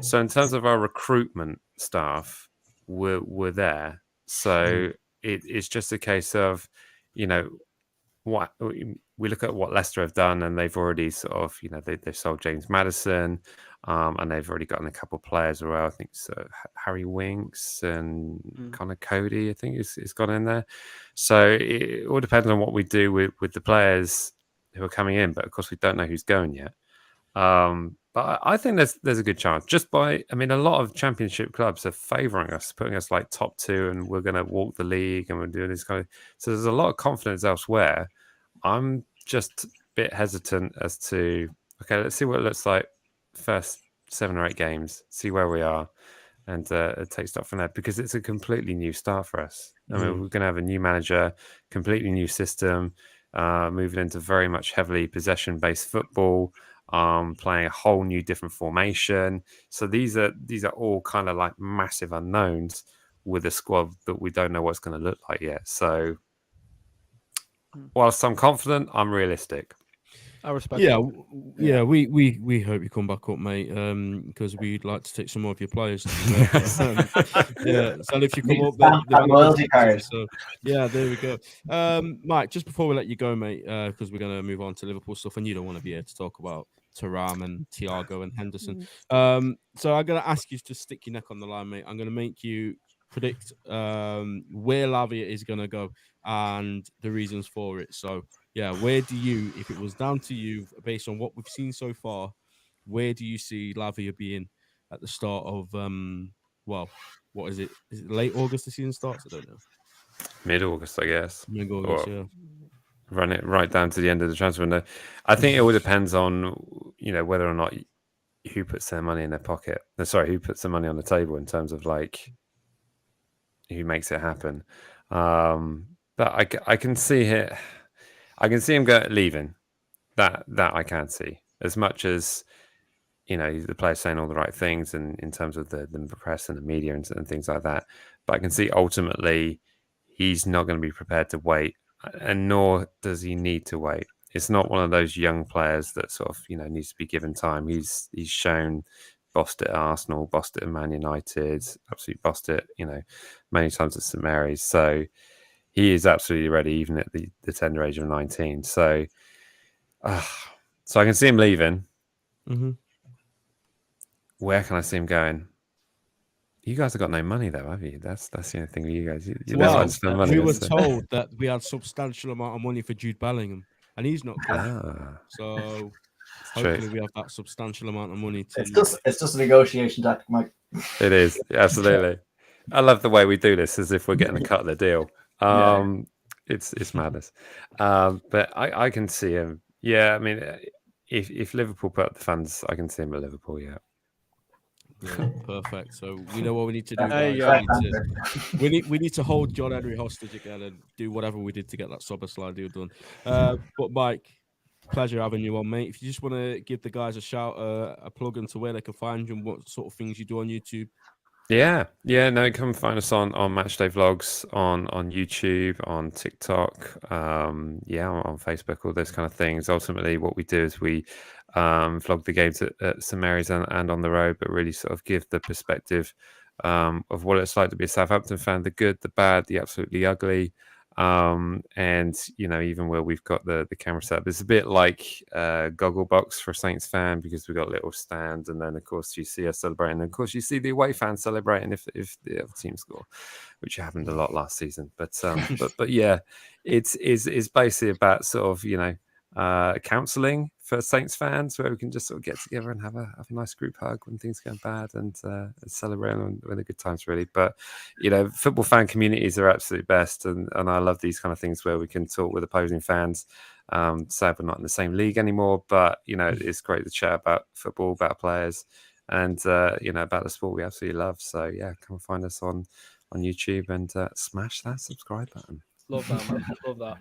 So in terms of our recruitment staff, we're there. So it's just a case of, what we look at what Leicester have done, and they've already sort of, they've sold James Maddison, and they've already gotten a couple of players as well. I think so, Harry Winks and Connor Cody, I think, is gone in there. So it all depends on what we do with the players who are coming in, but of course we don't know who's going yet. But I think there's a good chance. A lot of Championship clubs are favouring us, putting us like top 2, and we're going to walk the league, and we're doing this kind of. So there's a lot of confidence elsewhere. I'm just a bit hesitant as to, okay, let's see what it looks like first 7 or 8 games, see where we are, and take stock from there, because it's a completely new start for us. I mean, we're going to have a new manager, completely new system, moving into very much heavily possession-based football, playing a whole new different formation. So these are all kind of like massive unknowns with a squad that we don't know what's going to look like yet. So whilst I'm confident, I'm realistic. I respect. Yeah. We hope you come back up, mate. Because we'd like to take some more of your players. Yeah. So if you come up, then loyalty card. So yeah, there we go. Mike, just before we let you go, mate, because we're gonna move on to Liverpool stuff, and you don't want to be here to talk about Thuram and Thiago and Henderson. So I'm gonna ask you to stick your neck on the line, mate. I'm gonna make you predict where Lavia is gonna go and the reasons for it. So yeah, where do you, if it was down to you, based on what we've seen so far, where do you see Lavia being at the start of what is it? Is it late August the season starts? I don't know. Mid-August, I guess. Mid-August, yeah. Run it right down to the end of the transfer window. I think it all depends on, whether or not who puts their money in their pocket. Who puts the money on the table in terms of like who makes it happen. But I can see it. I can see him leaving. That I can see. As much as the players saying all the right things, and in terms of the press and the media and things like that. But I can see ultimately he's not going to be prepared to wait, and nor does he need to wait. It's not one of those young players that sort of needs to be given time. He's shown, bossed it at Arsenal, bossed it at Man United, absolutely bossed it many times at St Mary's. So he is absolutely ready, even at the tender age of 19. So I can see him leaving. Mm-hmm. Where can I see him going? You guys have got no money, though, have you? That's the only thing with you guys. We were told that we had substantial amount of money for Jude Bellingham, and he's not good. So hopefully we have that substantial amount of money. It's just a negotiation tactic, Mike. It is, absolutely. I love the way we do this, as if we're getting a cut of the deal. It's madness. But I can see him. Yeah, I mean, if Liverpool put up the funds, I can see him at Liverpool. Yeah. Yeah, perfect. So we know what we need to do. Guys. We need to hold John Henry hostage again and do whatever we did to get that Soboslai deal done. But Mike, pleasure having you on, mate. If you just want to give the guys a shout, a plug into where they can find you and what sort of things you do on YouTube. Yeah. No, come find us on Matchday Vlogs on YouTube, on TikTok, on Facebook, all those kind of things. Ultimately, what we do is we vlog the games at St Mary's and on the road, but really sort of give the perspective of what it's like to be a Southampton fan, the good, the bad, the absolutely ugly, And even where we've got the camera set up, it's a bit like Gogglebox for a Saints fan, because we've got a little stand, and then of course you see us celebrating, and of course you see the away fans celebrating if the other team score, which happened a lot last season. But yeah, it's basically about sort of counselling for Saints fans, where we can just sort of get together and have a nice group hug when things go bad, and celebrate when the good times, really. But football fan communities are absolutely best, and I love these kind of things where we can talk with opposing fans. Sad we're not in the same league anymore, but it's great to chat about football, about players, and about the sport we absolutely love. So yeah, come and find us on YouTube, and smash that subscribe button. Love that, man. Love that.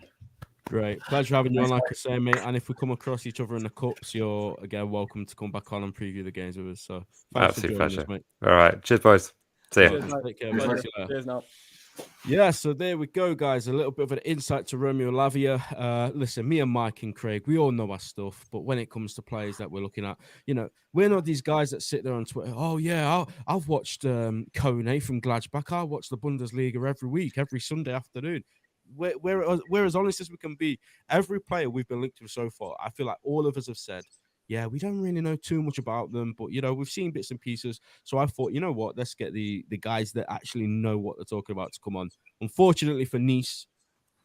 Great. Pleasure having you on, like I say, mate. And if we come across each other in the cups, you're again welcome to come back on and preview the games with us. So thanks Absolute for joining pleasure. us, mate. All right. Cheers, boys. See ya. Cheers, mate. Take care. Cheers, Bye. mate. See you later. Cheers now. Yeah, so there we go, guys. A little bit of an insight to Romeo Lavia. Listen, me and Mike and Craig, we all know our stuff, but when it comes to players that we're looking at, we're not these guys that sit there on Twitter. Oh yeah, I've watched Kone from Gladbach. I watch the Bundesliga every week, every Sunday afternoon. We're as honest as we can be. Every player we've been linked to so far, I feel like all of us have said, yeah, we don't really know too much about them, but we've seen bits and pieces. So I thought, you know what, let's get the guys that actually know what they're talking about to come on. Unfortunately for Nice,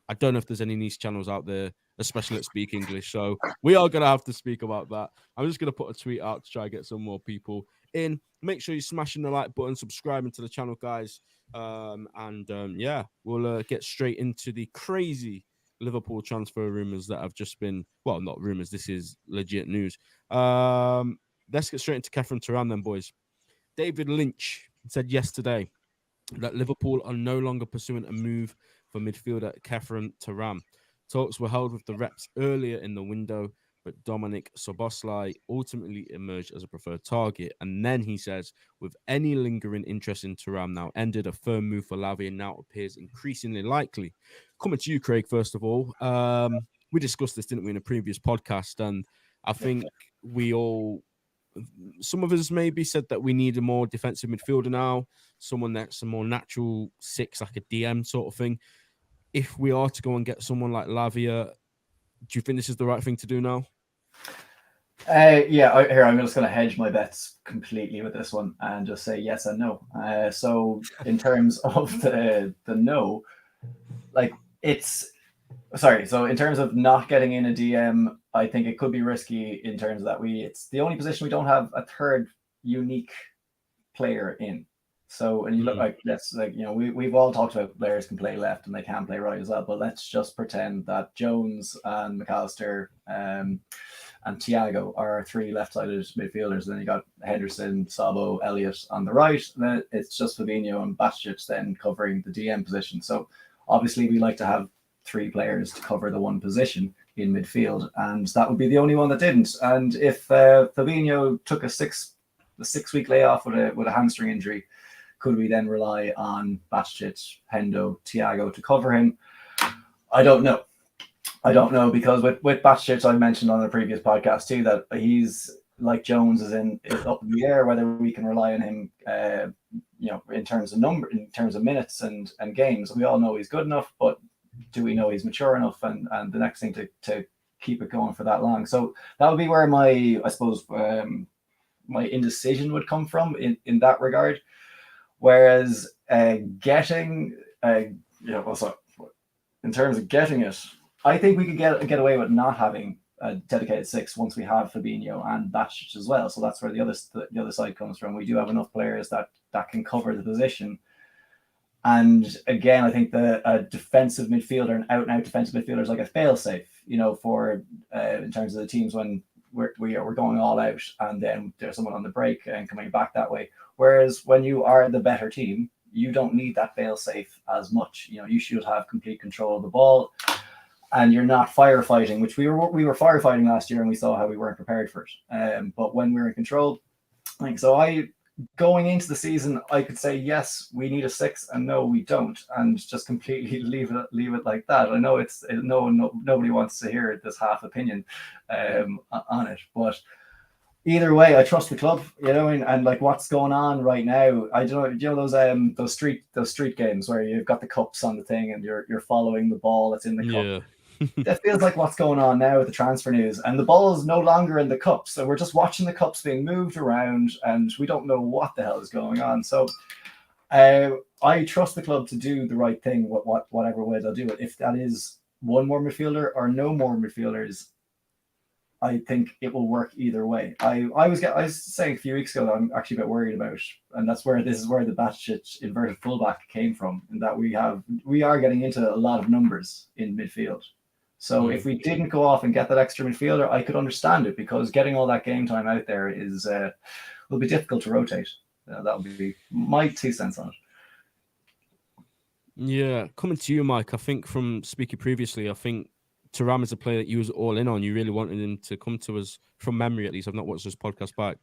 I don't know if there's any Nice channels out there, especially that speak English. So we are going to have to speak about that. I'm just going to put a tweet out to try and get some more people in. Make sure you're smashing the like button, subscribing to the channel, guys. Yeah, we'll get straight into the crazy Liverpool transfer rumors that have just been, well, not rumors, this is legit news. Let's get straight into Khephren Thuram then, boys. David Lynch said yesterday that Liverpool are no longer pursuing a move for midfielder Khephren Thuram. Talks were held with the reps earlier in the window, but Dominic Szoboszlai ultimately emerged as a preferred target. And then he says, with any lingering interest in Thuram now ended, a firm move for Lavia now appears increasingly likely. Coming to you, Craig, first of all. We discussed this, didn't we, in a previous podcast? And I think some of us maybe said that we need a more defensive midfielder now, someone that's a more natural six, like a DM sort of thing. If we are to go and get someone like Lavia, do you think this is the right thing to do now? I'm just going to hedge my bets completely with this one and just say yes and no. So in terms of the no, so in terms of not getting in a DM, I think it could be risky in terms of that it's the only position we don't have a third unique player in. So, and you look we've all talked about players can play left and they can play right as well, but let's just pretend that Jones and McAllister and Thiago are three left-sided midfielders. Then you got Henderson, Sabo, Elliott on the right. And then it's just Fabinho and Bacic then covering the DM position. So obviously we like to have three players to cover the one position in midfield, and that would be the only one that didn't. And if Fabinho took a 6 week layoff with a hamstring injury, could we then rely on Bacic, Hendo, Thiago to cover him? I don't know. Because with Bacic, I mentioned on the previous podcast too that he's like Jones is up in the air whether we can rely on him. In terms of minutes and games. We all know he's good enough, but do we know he's mature enough? And the next thing to keep it going for that long. So that would be where my indecision would come from in that regard. Whereas in terms of getting it, I think we could get away with not having a dedicated six once we have Fabinho and Bacic as well. So that's where the other side comes from. We do have enough players that can cover the position. And again, I think a defensive midfielder, an out-and-out defensive midfielder is like a fail-safe, for in terms of the teams when we're going all out and then there's someone on the break and coming back that way. Whereas when you are the better team, you don't need that fail-safe as much. You should have complete control of the ball, and you're not firefighting, which we were firefighting last year, and we saw how we weren't prepared for it. But when we're in control, going into the season, I could say yes, we need a 6, and no, we don't, and just completely leave it like that. I know nobody wants to hear this half opinion on it, but either way, I trust the club, you know, and like what's going on right now. I don't know, you know those street games where you've got the cups on the thing and you're following the ball that's in the cup. Yeah. That feels like what's going on now with the transfer news, and the ball is no longer in the cups, so we're just watching the cups being moved around, and we don't know what the hell is going on. So, I trust the club to do the right thing, whatever way they'll do it. If that is one more midfielder or no more midfielders, I think it will work either way. I was saying a few weeks ago that I'm actually a bit worried about, and this is where the Bacic inverted fullback came from, and that we are getting into a lot of numbers in midfield. So if we didn't go off and get that extra midfielder, I could understand it, because getting all that game time out there will be difficult to rotate. That would be my 2 cents on it. Yeah, coming to you, Mike. I think from speaking previously, I think Thuram is a player that you was all in on. You really wanted him to come to us, from memory at least. I've not watched this podcast back.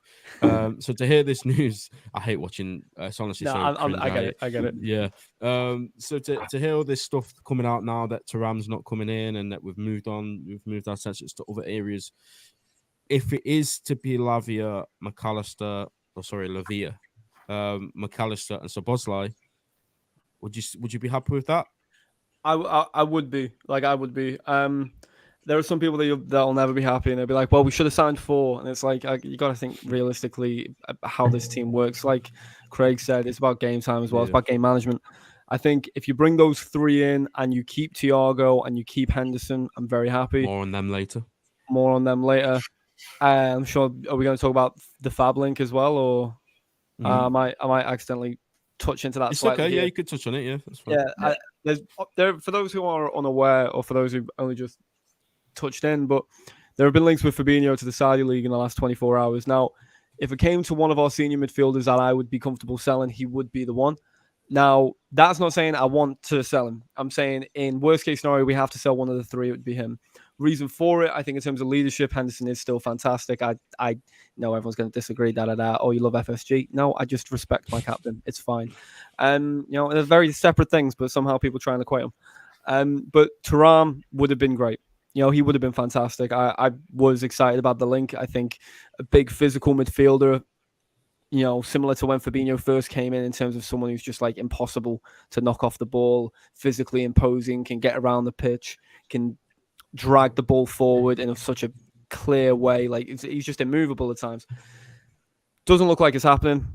So to hear this news, I hate watching. It's honestly so cringe. I get it. Yeah. So to hear all this stuff coming out now that Thuram's not coming in and that we've moved our attention to other areas. If it is to be Lavia, McAllister, Lavia, McAllister, and Szoboszlai, would you be happy with that? I would be. I would be. There are some people that'll never be happy, and they'll be like, "Well, we should have signed 4." And it's like you got to think realistically how this team works. Like Craig said, it's about game time as well. It's about game management. I think if you bring those 3 in and you keep Thiago and you keep Henderson, I'm very happy. More on them later. I'm sure. Are we going to talk about the Fab link as well, or I might accidentally touch into that? It's slightly okay. here. Yeah, you could touch on it. Yeah, that's fine. Yeah, there for those who are unaware, or for those who only just touched in, but there have been links with Fabinho to the Saudi League in the last 24 hours. Now, if it came to one of our senior midfielders that I would be comfortable selling, he would be the one. Now, that's not saying I want to sell him. I'm saying in worst case scenario, we have to sell one of the 3. It would be him. Reason for it, I think in terms of leadership, Henderson is still fantastic. I know everyone's going to disagree. Oh, you love FSG? No, I just respect my captain. It's fine. They're very separate things, but somehow people try and equate them. But Thuram would have been great. He would have been fantastic. I was excited about the link. I think a big physical midfielder, similar to when Fabinho first came in terms of someone who's just like impossible to knock off the ball, physically imposing, can get around the pitch, can drag the ball forward in such a clear way. Like he's just immovable at times. Doesn't look like it's happening.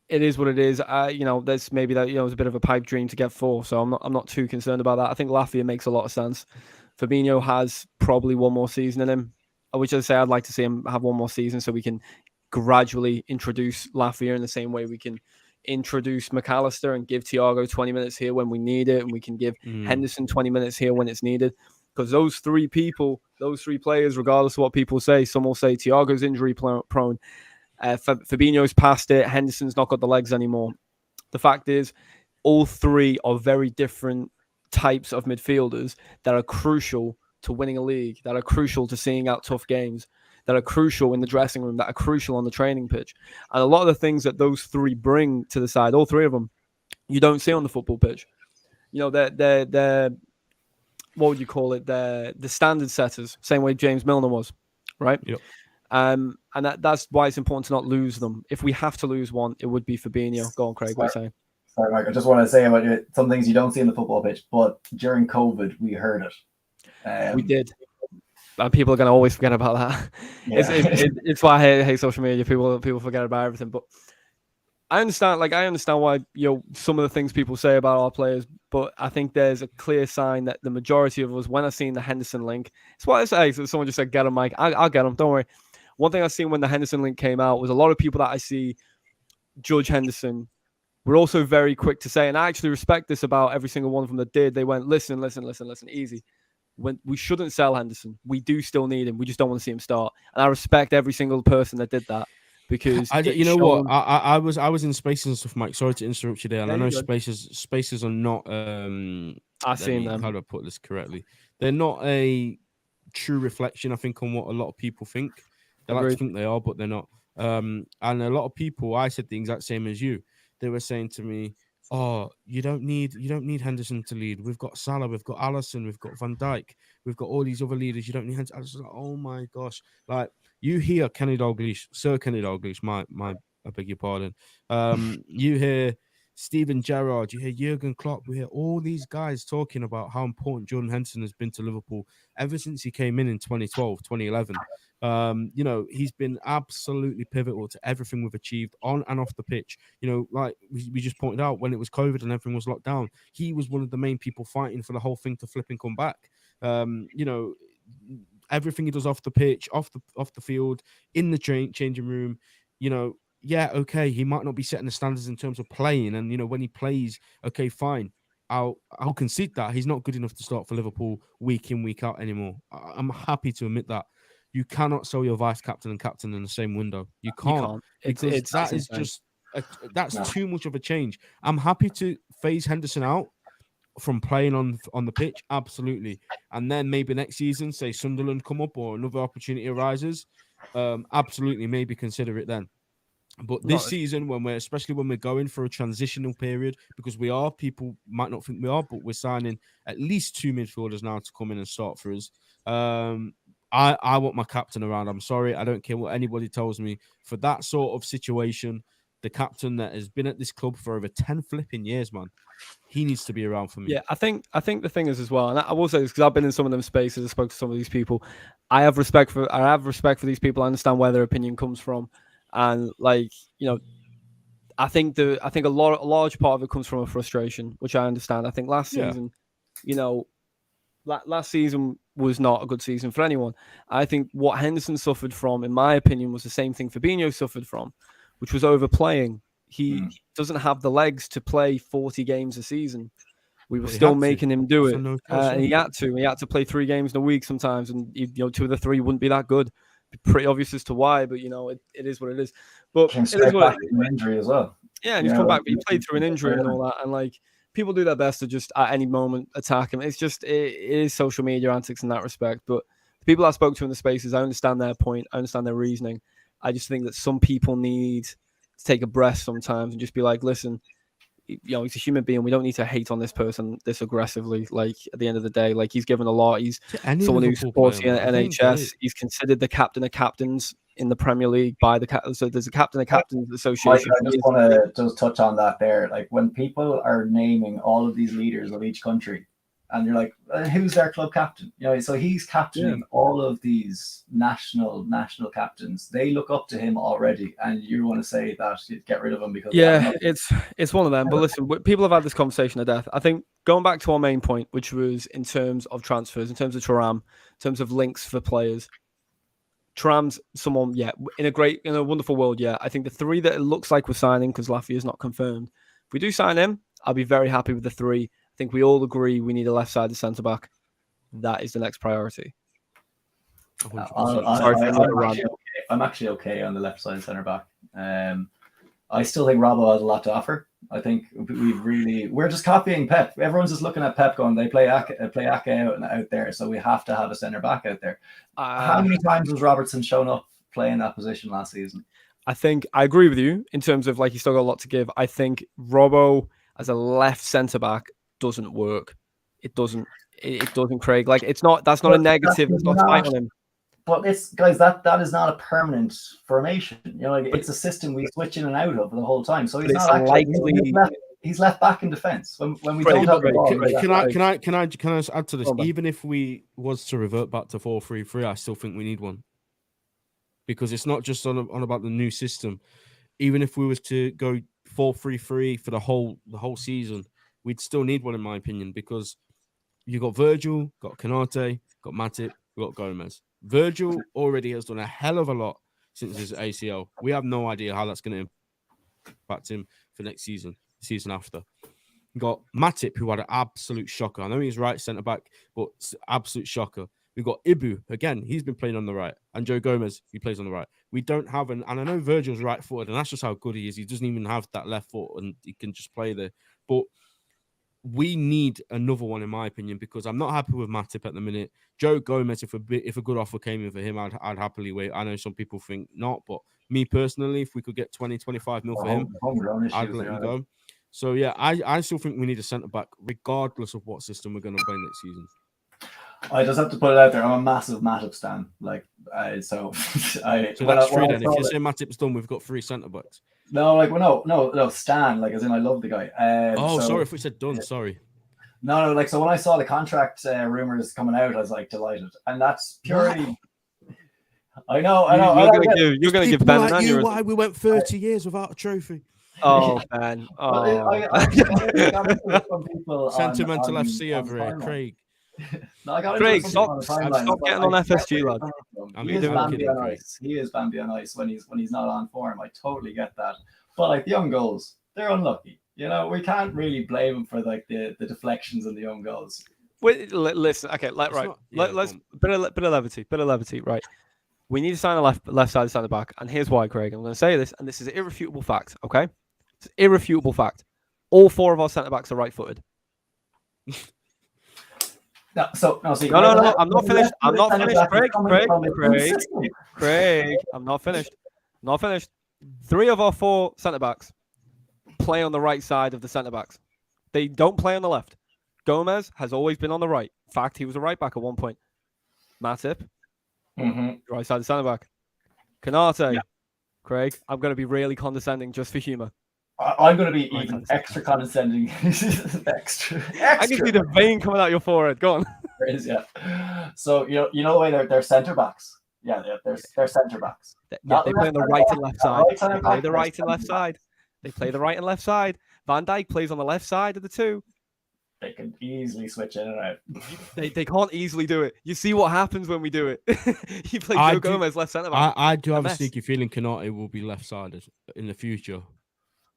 It is what it is. There's maybe that it was a bit of a pipe dream to get 4, so I'm not too concerned about that. I think Lavia makes a lot of sense. Fabinho has probably 1 more season in him. Which I say I'd like to see him have 1 more season so we can gradually introduce Lavia in the same way we can introduce McAllister and give Thiago 20 minutes here when we need it, and we can give Henderson 20 minutes here when it's needed. Because those 3 players, regardless of what people say, some will say Thiago's injury prone, Fabinho's past it, Henderson's not got the legs anymore. The fact is, all 3 are very different types of midfielders that are crucial to winning a league, that are crucial to seeing out tough games, that are crucial in the dressing room, that are crucial on the training pitch. And a lot of the things that those 3 bring to the side, all 3 of them, you don't see on the football pitch. They're what would you call it? They're the standard setters, same way James Milner was, right? Yep. And that's why it's important to not lose them. If we have to lose one, it would be Fabinho. Go on, Craig, what are you saying? Sorry, Mike. I just want to say about it, some things you don't see in the football pitch, but during COVID, we heard it. We did. People are going to always forget about that. Yeah. It's why I hate social media. People forget about everything. But I understand why some of the things people say about our players. But I think there's a clear sign that the majority of us, when I seen the Henderson link, it's why I say. So someone just said, "Get him, Mike." I'll get him. Don't worry. One thing I seen when the Henderson link came out was a lot of people that I see judge Henderson. We're also very quick to say, and I actually respect this about every single one of them that did. They went, listen, easy. When we shouldn't sell Henderson, we do still need him. We just don't want to see him start. And I respect every single person that did that, because I was in Spaces and stuff, Mike. Sorry to interrupt you there. And I know Spaces are not. I've seen them. How do I put this correctly? They're not a true reflection, I think, on what a lot of people think. They like to think they are, but they're not. And a lot of people, I said the exact same as you. They were saying to me, oh, you don't need Henderson to lead. We've got Salah, we've got Alisson, we've got Van Dijk, we've got all these other leaders. You don't need Henderson. I was like, oh my gosh. Like, you hear Kenny Dalglish, Sir Kenny Dalglish, I beg your pardon. You hear Steven Gerrard, you hear Jurgen Klopp, we hear all these guys talking about how important Jordan Henderson has been to Liverpool ever since he came in 2012, 2011. You know, he's been absolutely pivotal to everything we've achieved on and off the pitch. You know, like we just pointed out, when it was COVID and everything was locked down, he was one of the main people fighting for the whole thing to flip and come back. You know, everything he does off the pitch, off the field, in the changing room, you know, yeah, okay, he might not be setting the standards in terms of playing, and you know, when he plays, okay, fine, I'll concede that he's not good enough to start for Liverpool week in, week out anymore. I'm happy to admit that. You cannot sell your vice captain and captain in the same window. You can't. Because that is just that's too much of a change. I'm happy to phase Henderson out from playing on the pitch, absolutely, and then maybe next season, say Sunderland come up or another opportunity arises, absolutely, maybe consider it then. But this season, especially when we're going for a transitional period, because people might not think we are, but we're signing at least 2 midfielders now to come in and start for us. I want my captain around. I'm sorry, I don't care what anybody tells me. For that sort of situation, the captain that has been at this club for over 10 flipping years, man, he needs to be around for me. Yeah, I think the thing is as well, and I will say this because I've been in some of them spaces, I spoke to some of these people. I have respect for these people. I understand where their opinion comes from, and like, you know, I think a large part of it comes from a frustration, which I understand. I think last season, you know, last season was not a good season for anyone. I think what Henderson suffered from, in my opinion, was the same thing Fabinho suffered from, which was overplaying. He doesn't have the legs to play 40 games a season. We were still making him do it. And he had to. He had to play 3 games in a week sometimes, and you know, 2 of the 3 wouldn't be that good. Pretty obvious as to why, but you know, it is what it is. But it is what it is. Injury as well. Yeah, and he's come back, but he played through an injury and all that, and like, people do their best to just at any moment attack him. It's just it is social media antics in that respect. But the people I spoke to in the spaces, I understand their point, I understand their reasoning. I just think that some people need to take a breath sometimes and just be like, listen, you know, he's a human being. We don't need to hate on this person this aggressively. Like, at the end of the day, like, he's given a lot. He's someone who supports the NHS. He's considered the captain of captains in the Premier League by so there's a captain of captains association. I just want to just touch on that there. Like, when people are naming all of these leaders of each country, and you're like, who's their club captain? You know, so he's captaining all of these national captains. They look up to him already, and you want to say that you'd get rid of him because it's one of them. But listen, people have had this conversation to death. I think going back to our main point, which was in terms of transfers, in terms of Thuram, in terms of links for players. Thuram's someone, in a wonderful world, I think the 3 that it looks like we're signing, because Lavia is not confirmed. If we do sign him, I'll be very happy with the 3. I think we all agree we need a left-sided centre-back. That is the next priority. I'm actually okay on the left-sided centre-back. I still think Robbo has a lot to offer. I think we're just copying Pep. Everyone's just looking at Pep going, they play Ake out there, so we have to have a centre back out there. How many times was Robertson shown up playing that position last season? I think I agree with you in terms of, like, he's still got a lot to give. I think Robbo as a left centre back doesn't work. It doesn't, Craig. Like, that's not a negative. It's not spite on him. But it's, guys, that is not a permanent formation. You know, like, it's a system we switch in and out of the whole time. So he's not actually he's left back in defence when we don't have the ball. Can I add to this? Even if we was to revert back to 4-3-3, I still think we need one, because it's not just on about the new system. Even if we was to go 4-3-3 for the whole season, we'd still need one, in my opinion, because you got Virgil, got Konate, got Matip, we got Gomez. Virgil already has done a hell of a lot since his ACL. We have no idea how that's going to impact him for next season after. We got Matip, who had an absolute shocker. I know he's right centre back, but absolute shocker. We got Ibu again. He's been playing on the right, and Joe Gomez, he plays on the right. We don't have and I know Virgil's right footed, and that's just how good he is. He doesn't even have that left foot, and he can just play there. But we need another one, in my opinion, because I'm not happy with Matip at the minute. Joe Gomez, if a good offer came in for him, I'd happily wait. I know some people think not, but me personally, if we could get 20-25 mil for him, I'd let him go. So yeah, I still think we need a centre back, regardless of what system we're going to play next season. I just have to put it out there. I'm a massive Matip stan. Like, so I. So when that's I- when three I then. If saw you it- say Matip's done, we've got 3 centre backs. No, like, well, no, Stan. Like, as in, I love the guy. Oh, so, sorry if we said done. Sorry. No, like, so when I saw the contract rumors coming out, I was like delighted, and that's purely. I know. You're gonna give People Ben an like you aneurysm. why we went 30 years without a trophy. Oh, Ben. Oh. I got into it from people Sentimental on FC over here, timeline. Craig. No, I got into Craig, it from stop- people on the timeline. stop But getting I on get FSG, where lad. you're coming from. I'm He is kidding, Bambi on Craig. ice. He is Bambi on ice when he's not on form. I totally get that. But like the young goals, they're unlucky. You know, we can't really blame him for like the deflections and the young goals. Wait, listen. Okay, let's bit of levity. Right. We need to sign a left side centre back, and here's why, Craig. I'm going to say this, and this is an irrefutable fact. Okay, it's an irrefutable fact. All 4 of our centre backs are right-footed. No, see, No. I'm not finished. I'm not finished, Craig. I'm not finished. Not finished. 3 of our 4 centre backs play on the right side of the centre backs. They don't play on the left. Gomez has always been on the right. In fact, he was a right back at one point. Matip, right side of centre back. Canate, Craig. I'm going to be really condescending just for humour. I'm going to be even extra condescending. extra. I can see the vein coming out your forehead. Go on. There is, yeah. So you know the way they're centre backs. Yeah, they're centre backs. Yeah, they play on the right and left side. Right They centre play back, the they're right and left centre back. side. They play the right and left side. Van Dijk plays on the left side of the 2. They can easily switch in and out. They can't easily do it. You see what happens when we do it. You play I Joe do- Gomez left centre back. I do have a mess. sneaky feeling Canate will be left-sided in the future.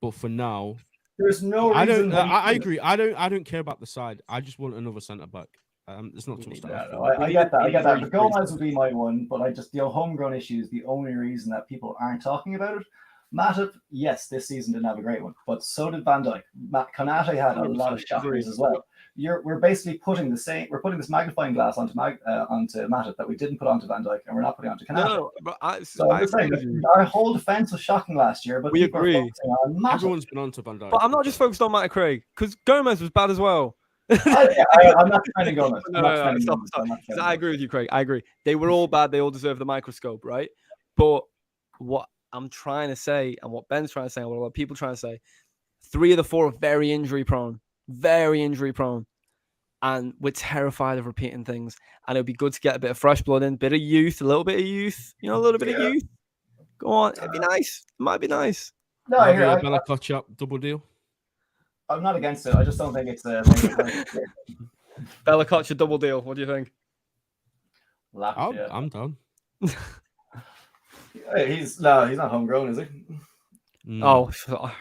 But for now, There's no I reason. don't. I agree. I don't care about the side. I just want another centre back. There's not too much. I get that. I get that. But Gomez would be my one, but I just homegrown issue is the only reason that people aren't talking about it. Matip, yes, this season didn't have a great one, but so did Van Dijk. Konate had a lot of shockers as well. We're basically putting this magnifying glass onto Matip that we didn't put onto Van Dijk, and we're not putting onto Konate. No, but I'm just saying, our whole defense was shocking last year, but we people agree. are focusing on Matip. Everyone's been onto Van Dijk. But I'm not just focused on Matt Craig because Gomez was bad as well. I'm not defending Gomez. Stop. I agree with you, Craig. I agree. They were all bad. They all deserve the microscope, right? But what I'm trying to say, and what Ben's trying to say, and what a lot of people are trying to say, 3 of the 4 are very injury prone, and we're terrified of repeating things. And it would be good to get a bit of fresh blood in, a little bit of youth, a little bit of youth. Go on, it'd be nice. It might be nice. No, Bella Kotchap, double deal. I'm not against it. I just don't think it's a. Bella Koch, a double deal. What do you think? I'm done. He's not homegrown, is he? Oh,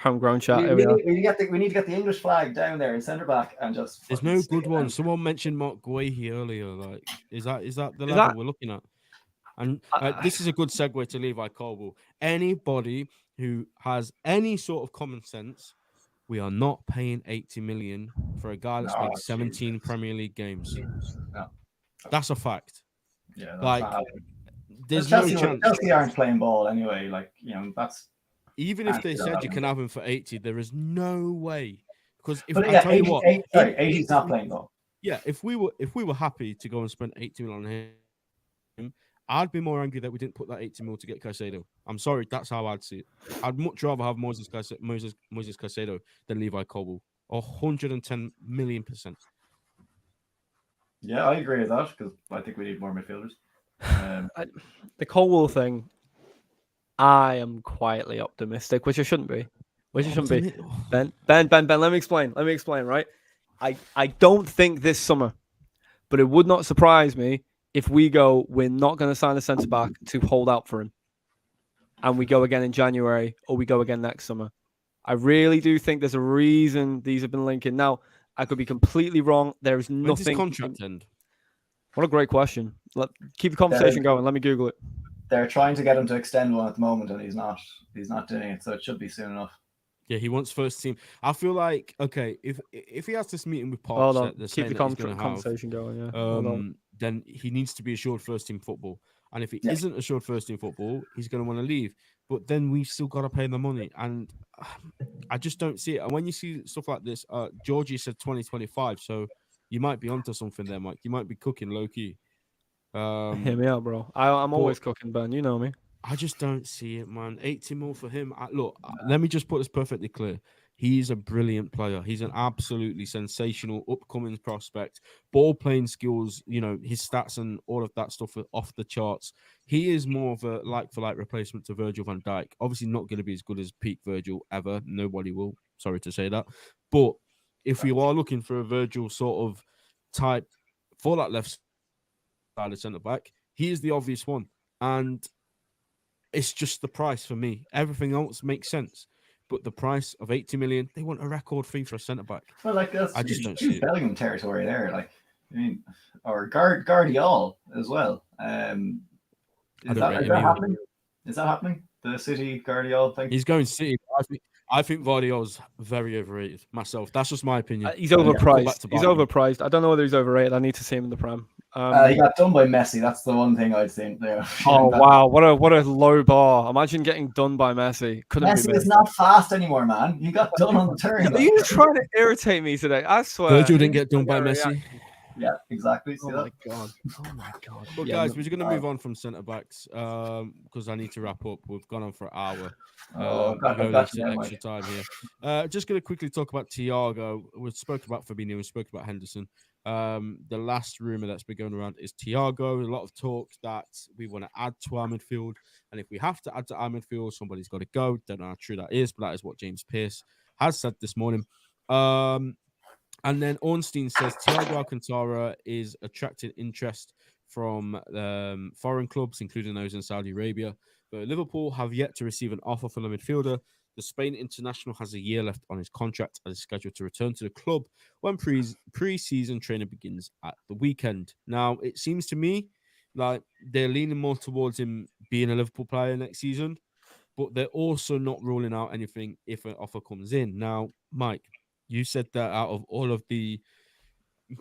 homegrown chat. We need to get the English flag down there in centre back and just. There's no good one. Someone mentioned Mark Guehi earlier. Like, is that the level we're looking at? And this is a good segue to Levi Colwill. Anybody who has any sort of common sense, we are not paying 80 million for a guy that's played 17 Premier League games. No. That's a fact. Yeah, like there's Chelsea, no chance. Chelsea aren't playing ball anyway. Like, that's. Even if they said you can have him for 80, there is no way. Because if but I tell you what, 80's not playing ball. Yeah, if we were happy to go and spend 80 million on him, I'd be more angry that we didn't put that 80 mil to get Caicedo. I'm sorry, that's how I'd see it. I'd much rather have Moses Caicedo than Levi Colwill. 110 million%. Yeah, I agree with that because I think we need more midfielders. The Colwill thing, I am quietly optimistic, which I shouldn't be. Ben, let me explain, right? I don't think this summer, but it would not surprise me if we go, we're not going to sign a centre-back to hold out for him. And we go again in January, or we go again next summer. I really do think there's a reason these have been linking. Now, I could be completely wrong. There is nothing. When does contract end? What a great question. Keep the conversation going. Let me Google it. They're trying to get him to extend one at the moment, and he's not doing it. So it should be soon enough. Yeah, he wants first team. I feel like, okay, if he has this meeting with Hold on. Poch, Keep the conversation going. Yeah. Then he needs to be assured first team football. And if he isn't assured first team football, he's going to want to leave. But then we've still got to pay the money. And I just don't see it. And when you see stuff like this, Georgie said 2025, so you might be onto something there, Mike. You might be cooking low key. Hear me out, bro. I'm always cooking, Ben. You know me. I just don't see it, man. 80 mil for him. Let me just put this perfectly clear. He's a brilliant player. He's an absolutely sensational upcoming prospect. Ball playing skills, his stats and all of that stuff are off the charts. He is more of a like-for-like replacement to Virgil van Dijk. Obviously not going to be as good as peak Virgil ever. Nobody will. Sorry to say that. But if you are looking for a Virgil sort of type for that left side of centre-back, he is the obvious one. And it's just the price for me. Everything else makes sense. But the price of 80 million, they want a record fee for a centre-back. Well, that's I just don't see it. Bellingham territory there. Or Guardiol as well. Is that happening? Is that happening? The City Guardiol thing? He's going City. I think Vardiol's very overrated myself. That's just my opinion. He's overpriced. He's overpriced. I don't know whether he's overrated. I need to see him in the Prem. He got done by Messi. That's the one thing I'd say there. Wow, what a low bar. Imagine getting done by Messi. Messi is not fast anymore, man. He got done on the turn. Are you trying to irritate me today? I swear. Virgil didn't get done by Messi. Yeah, exactly. Oh my god. But guys, we're going to move on from centre backs because I need to wrap up. We've gone on for an hour. Extra time here. Just going to quickly talk about Thiago. We spoke about Fabinho. We spoke about Henderson. The last rumor that's been going around is Thiago. A lot of talk that we want to add to our midfield, and if we have to add to our midfield, somebody's got to go. Don't know how true that is, but that is what James Pearce has said this morning. And then Ornstein says Thiago Alcantara is attracting interest from foreign clubs, including those in Saudi Arabia. But Liverpool have yet to receive an offer for the midfielder. The Spain international has a year left on his contract and is scheduled to return to the club when pre-season training begins at the weekend. Now, it seems to me like they're leaning more towards him being a Liverpool player next season, but they're also not ruling out anything if an offer comes in. Now, Mike, you said that out of all of the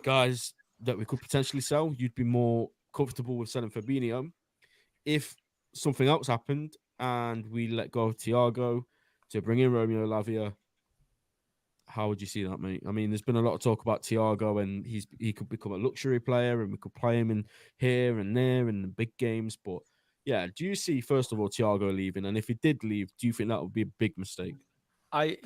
guys that we could potentially sell, you'd be more comfortable with selling Fabinho. If something else happened and we let go of Thiago to bring in Romeo Lavia, how would you see that, mate? I mean, there's been a lot of talk about Thiago and he could become a luxury player and we could play him in here and there in the big games. But yeah, do you see, first of all, Thiago leaving? And if he did leave, do you think that would be a big mistake? I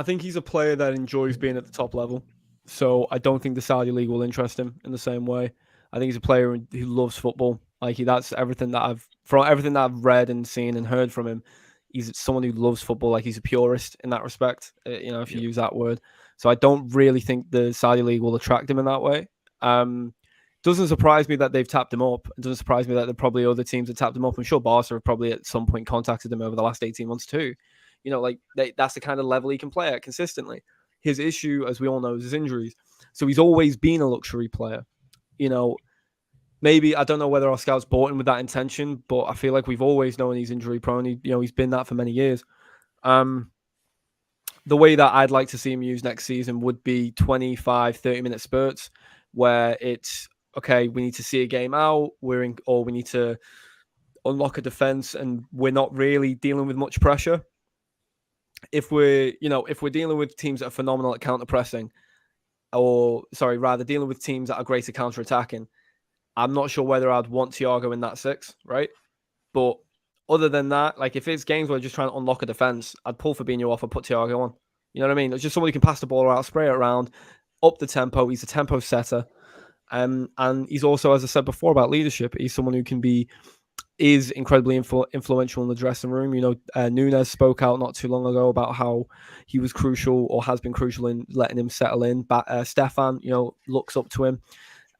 think he's a player that enjoys being at the top level. So I don't think the Saudi League will interest him in the same way. I think he's a player who loves football. That's everything that I've read and seen and heard from him. He's someone who loves football. He's a purist in that respect, if you use that word. So I don't really think the Saudi League will attract him in that way. Doesn't surprise me that they've tapped him up. It doesn't surprise me that there are probably other teams that tapped him up. I'm sure Barca have probably at some point contacted him over the last 18 months too. That's the kind of level he can play at consistently. His issue, as we all know, is his injuries. So he's always been a luxury player. Maybe, I don't know whether our scouts bought him with that intention, but I feel like we've always known he's injury prone. He's been that for many years. The way that I'd like to see him used next season would be 25, 30-minute spurts where it's, okay, we need to see a game out, or we need to unlock a defense and we're not really dealing with much pressure. If we're dealing with teams that are phenomenal at counter-pressing, dealing with teams that are great at counter-attacking, I'm not sure whether I'd want Thiago in that six, right? But other than that, if it's games where we're just trying to unlock a defense, I'd pull Fabinho off and put Thiago on. You know what I mean? It's just somebody who can pass the ball around, spray it around, up the tempo. He's a tempo setter. And he's also, as I said before about leadership, he's someone who is incredibly influential in the dressing room. Nunes spoke out not too long ago about how he was crucial or has been crucial in letting him settle in. But Stefan, looks up to him.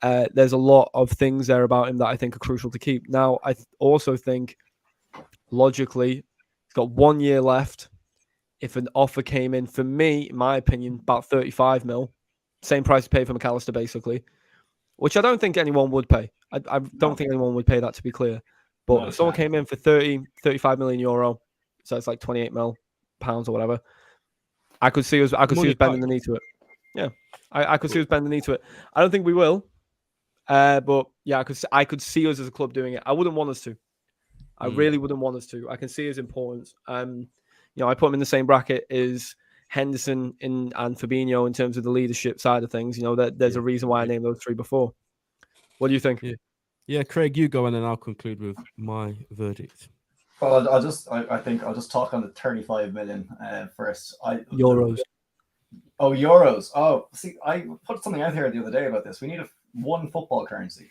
There's a lot of things there about him that I think are crucial to keep. Now, I also think, logically, he's got 1 year left. If an offer came in, for me, in my opinion, about 35 mil, same price to pay for McAllister, basically, which I don't think anyone would pay. I don't think anyone would pay that, to be clear. But if someone came in for 35 million euro, so it's like 28 mil pounds or whatever, I could see us bending the knee to it. Yeah, I could see us bending the knee to it. I don't think we will. But yeah, I could see us as a club doing it. I wouldn't want us to. I really wouldn't want us to. I can see his importance. I put him in the same bracket as Henderson and Fabinho in terms of the leadership side of things. There's a reason why I named those three before. What do you think? Yeah, Craig, you go and then I'll conclude with my verdict. Well, I think I'll just talk on the 35 million first. Euros. Euros. Oh, see, I put something out here the other day about this. We need one football currency.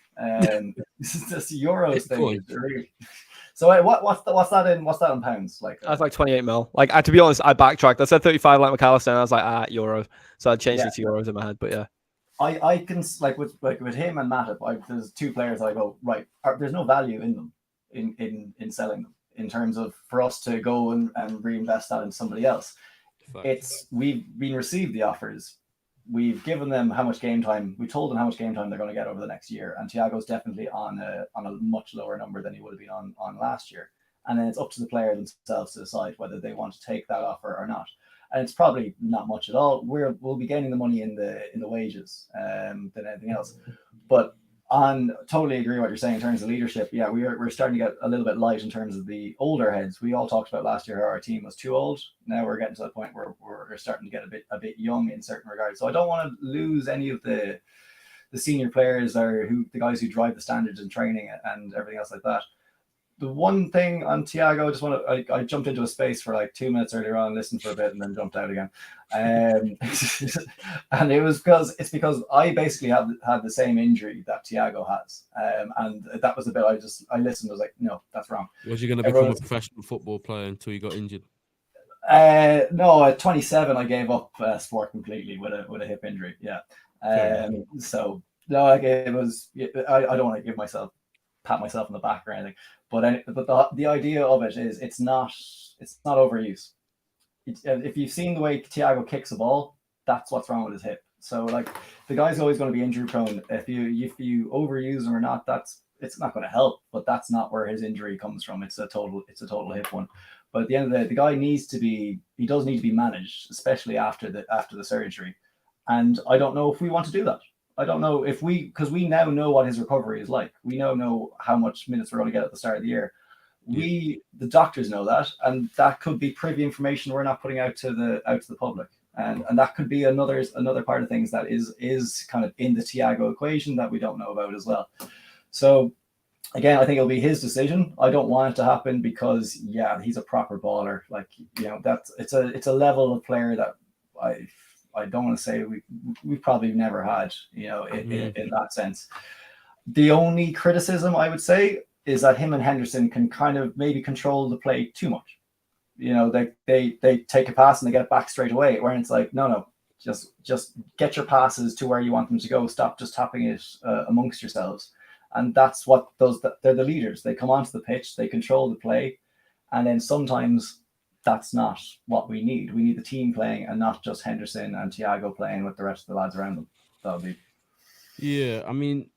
This Euros thing is really. So what's that in pounds? Like that's like 28 mil. Like to be honest, I backtracked. I said 35 like McAllister, and I was like euros. So I changed it to euros in my head. But yeah, I can with him and Matip. There's two players. I go right. There's no value in them in selling them in terms of for us to go and reinvest that in somebody else. We've been received the offers. We've given them how much game time. We told them how much game time they're going to get over the next year. And Thiago's definitely on a much lower number than he would have been on last year. And then it's up to the player themselves to decide whether they want to take that offer or not. And it's probably not much at all. We'll be gaining the money in the wages than anything else. But totally agree with what you're saying in terms of leadership. Yeah, we're starting to get a little bit light in terms of the older heads. We all talked about last year how our team was too old. Now we're getting to the point where we're starting to get a bit young in certain regards. So I don't want to lose any of the senior players or the guys who drive the standards in training and everything else like that. The one thing on Thiago, I jumped into a space for like 2 minutes earlier on, listened for a bit, and then jumped out again. And it was because I basically had the same injury that Thiago has, and that was the bit I listened. I was like, no, that's wrong. Was you going to become a professional football player until you got injured? No, at 27, I gave up sport completely with a hip injury. Yeah. So no, like it was. I don't want to pat myself on the back or anything, but the idea of it is it's not overuse. If you've seen the way Thiago kicks the ball, that's what's wrong with his hip. So like the guy's always going to be injury prone. If you overuse him or not, it's not going to help. But that's not where his injury comes from. It's a total hip one. But at the end of the day, the guy does need to be managed, especially after the surgery. And I don't know if we want to do that. I don't know if because we now know what his recovery is like. We now know how much minutes we're going to get at the start of the year. The doctors know that, and that could be privy information we're not putting out to the public. And that could be another part of things that is kind of in the Thiago equation that we don't know about as well. So again, I think it'll be his decision. I don't want it to happen because he's a proper baller. Like it's a level of player that I don't want to say we've probably never had, in that sense. The only criticism I would say is that him and Henderson can kind of maybe control the play too much. They take a pass and they get it back straight away, where it's like, no, just get your passes to where you want them to go. Stop just tapping it amongst yourselves. And that's what they're the leaders. They come onto the pitch, they control the play, and then sometimes that's not what we need. We need the team playing and not just Henderson and Thiago playing with the rest of the lads around them. That'll be. Yeah, I mean,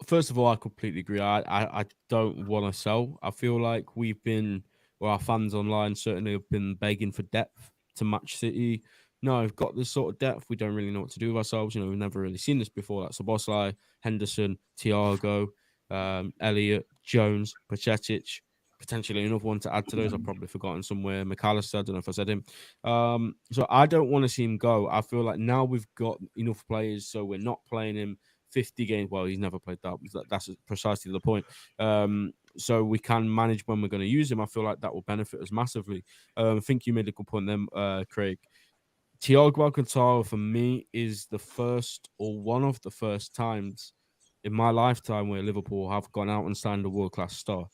first of all, I completely agree. I don't want to sell. I feel like our fans online certainly have been begging for depth to match City. No, we've got this sort of depth. We don't really know what to do with ourselves. We've never really seen this before. Like Szoboszlai, Henderson, Thiago, Elliott, Jones, Pacetic. Potentially another one to add to those. I've probably forgotten somewhere. McAllister, I don't know if I said him. So I don't want to see him go. I feel like now we've got enough players, so we're not playing him 50 games. Well, he's never played that. That's precisely the point. So we can manage when we're going to use him. I feel like that will benefit us massively. I think you made a good point then, Craig. Thiago Alcantara, for me, is the first or one of the first times in my lifetime where Liverpool have gone out and signed a world-class star.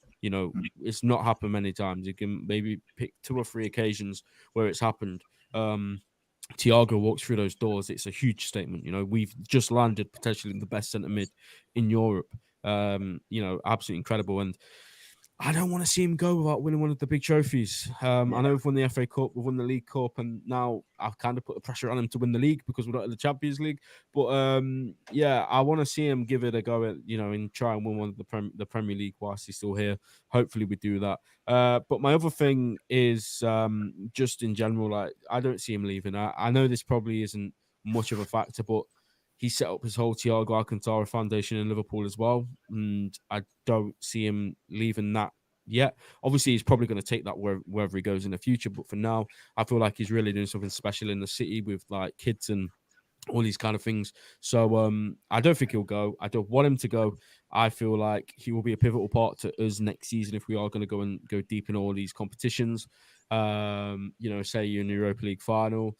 It's not happened many times. You can maybe pick 2 or 3 occasions where it's happened. Thiago walks through those doors. It's a huge statement. We've just landed potentially the best centre mid in Europe. Absolutely incredible. And I don't want to see him go without winning one of the big trophies. I know we've won the FA Cup, we've won the League Cup, and now I've kind of put the pressure on him to win the league because we're not in the Champions League. But I want to see him give it a go at, and try and win one of the Premier League whilst he's still here. Hopefully we do that. But my other thing is just in general, like I don't see him leaving. I know this probably isn't much of a factor, but he set up his whole Thiago Alcantara Foundation in Liverpool as well, and I don't see him leaving that yet. Obviously, he's probably going to take that wherever he goes in the future. But for now, I feel like he's really doing something special in the city with like kids and all these kind of things. So I don't think he'll go. I don't want him to go. I feel like he will be a pivotal part to us next season if we are going to go deep in all these competitions. Say you're in the Europa League final,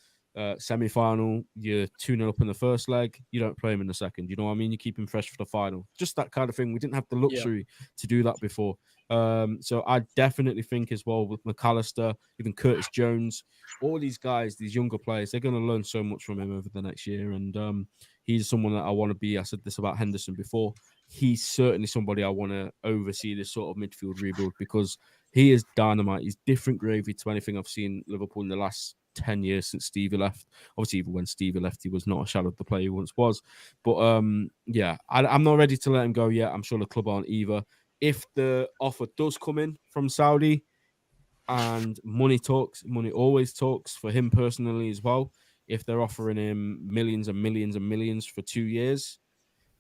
semi-final, you're 2-0 up in the first leg, you don't play him in the second. You know what I mean? You keep him fresh for the final. Just that kind of thing. We didn't have the luxury to do that before. So I definitely think as well with McAllister, even Curtis Jones, all these guys, these younger players, they're going to learn so much from him over the next year. And he's someone that I want to be. I said this about Henderson before. He's certainly somebody I want to oversee this sort of midfield rebuild because he is dynamite. He's different gravy to anything I've seen Liverpool in the last 10 years since Stevie left. Obviously, even when Stevie left, he was not a shadow of the player he once was. But I'm not ready to let him go yet. I'm sure the club aren't either. If the offer does come in from Saudi, and money always talks for him personally as well. If they're offering him millions and millions and millions for 2 years,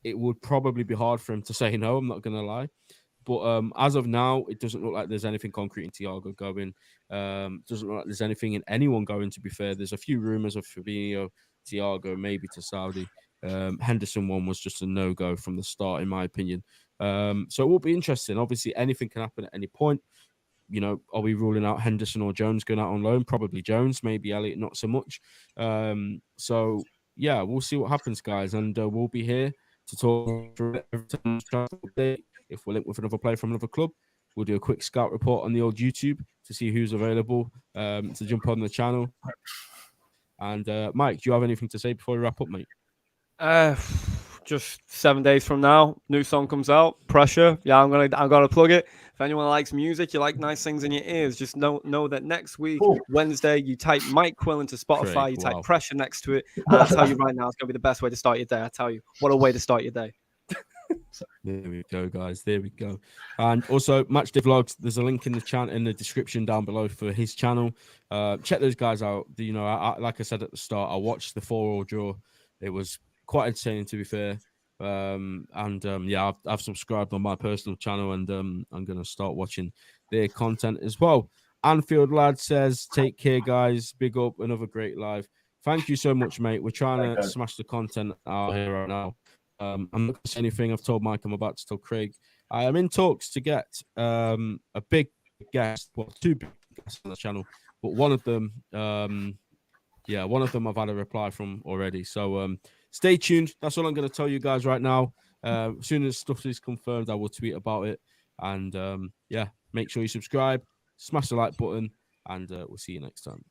it would probably be hard for him to say no. I'm not going to lie. But as of now, it doesn't look like there's anything concrete in Thiago going. Doesn't look like there's anything in anyone going, to be fair. There's a few rumours of Fabinho, Thiago, maybe to Saudi. Henderson one was just a no-go from the start, in my opinion. So it will be interesting. Obviously, anything can happen at any point. Are we ruling out Henderson or Jones going out on loan? Probably Jones, maybe Elliott, not so much. So, yeah, we'll see what happens, guys. And we'll be here to talk through it every time. If we're linked with another player from another club, we'll do a quick scout report on the old YouTube to see who's available to jump on the channel. And, Mike, do you have anything to say before we wrap up, mate? Just 7 days from now, new song comes out. Pressure. Yeah, I'm gonna plug it. If anyone likes music, you like nice things in your ears, just know that next week, Wednesday, you type Mike Quill into Spotify, you type Pressure next to it, and I'll tell you right now, it's gonna be the best way to start your day. I tell you, what a way to start your day. There we go, guys. There we go. And also, Matchday Vlogs. There's a link in the description down below for his channel. Check those guys out. Like I said at the start, I watched the 4-4 draw. It was quite entertaining, to be fair. I've subscribed on my personal channel, and I'm gonna start watching their content as well. Anfield lad says, "Take care, guys. Big up, another great live. Thank you so much, mate. We're trying to smash the content out here right now. I'm not going to say anything. I've told Mike I'm about to tell Craig. I am in talks to get a big guest, two big guests on the channel, but one of them I've had a reply from already. So stay tuned. That's all I'm going to tell you guys right now. As soon as stuff is confirmed, I will tweet about it. And make sure you subscribe, smash the like button, and we'll see you next time.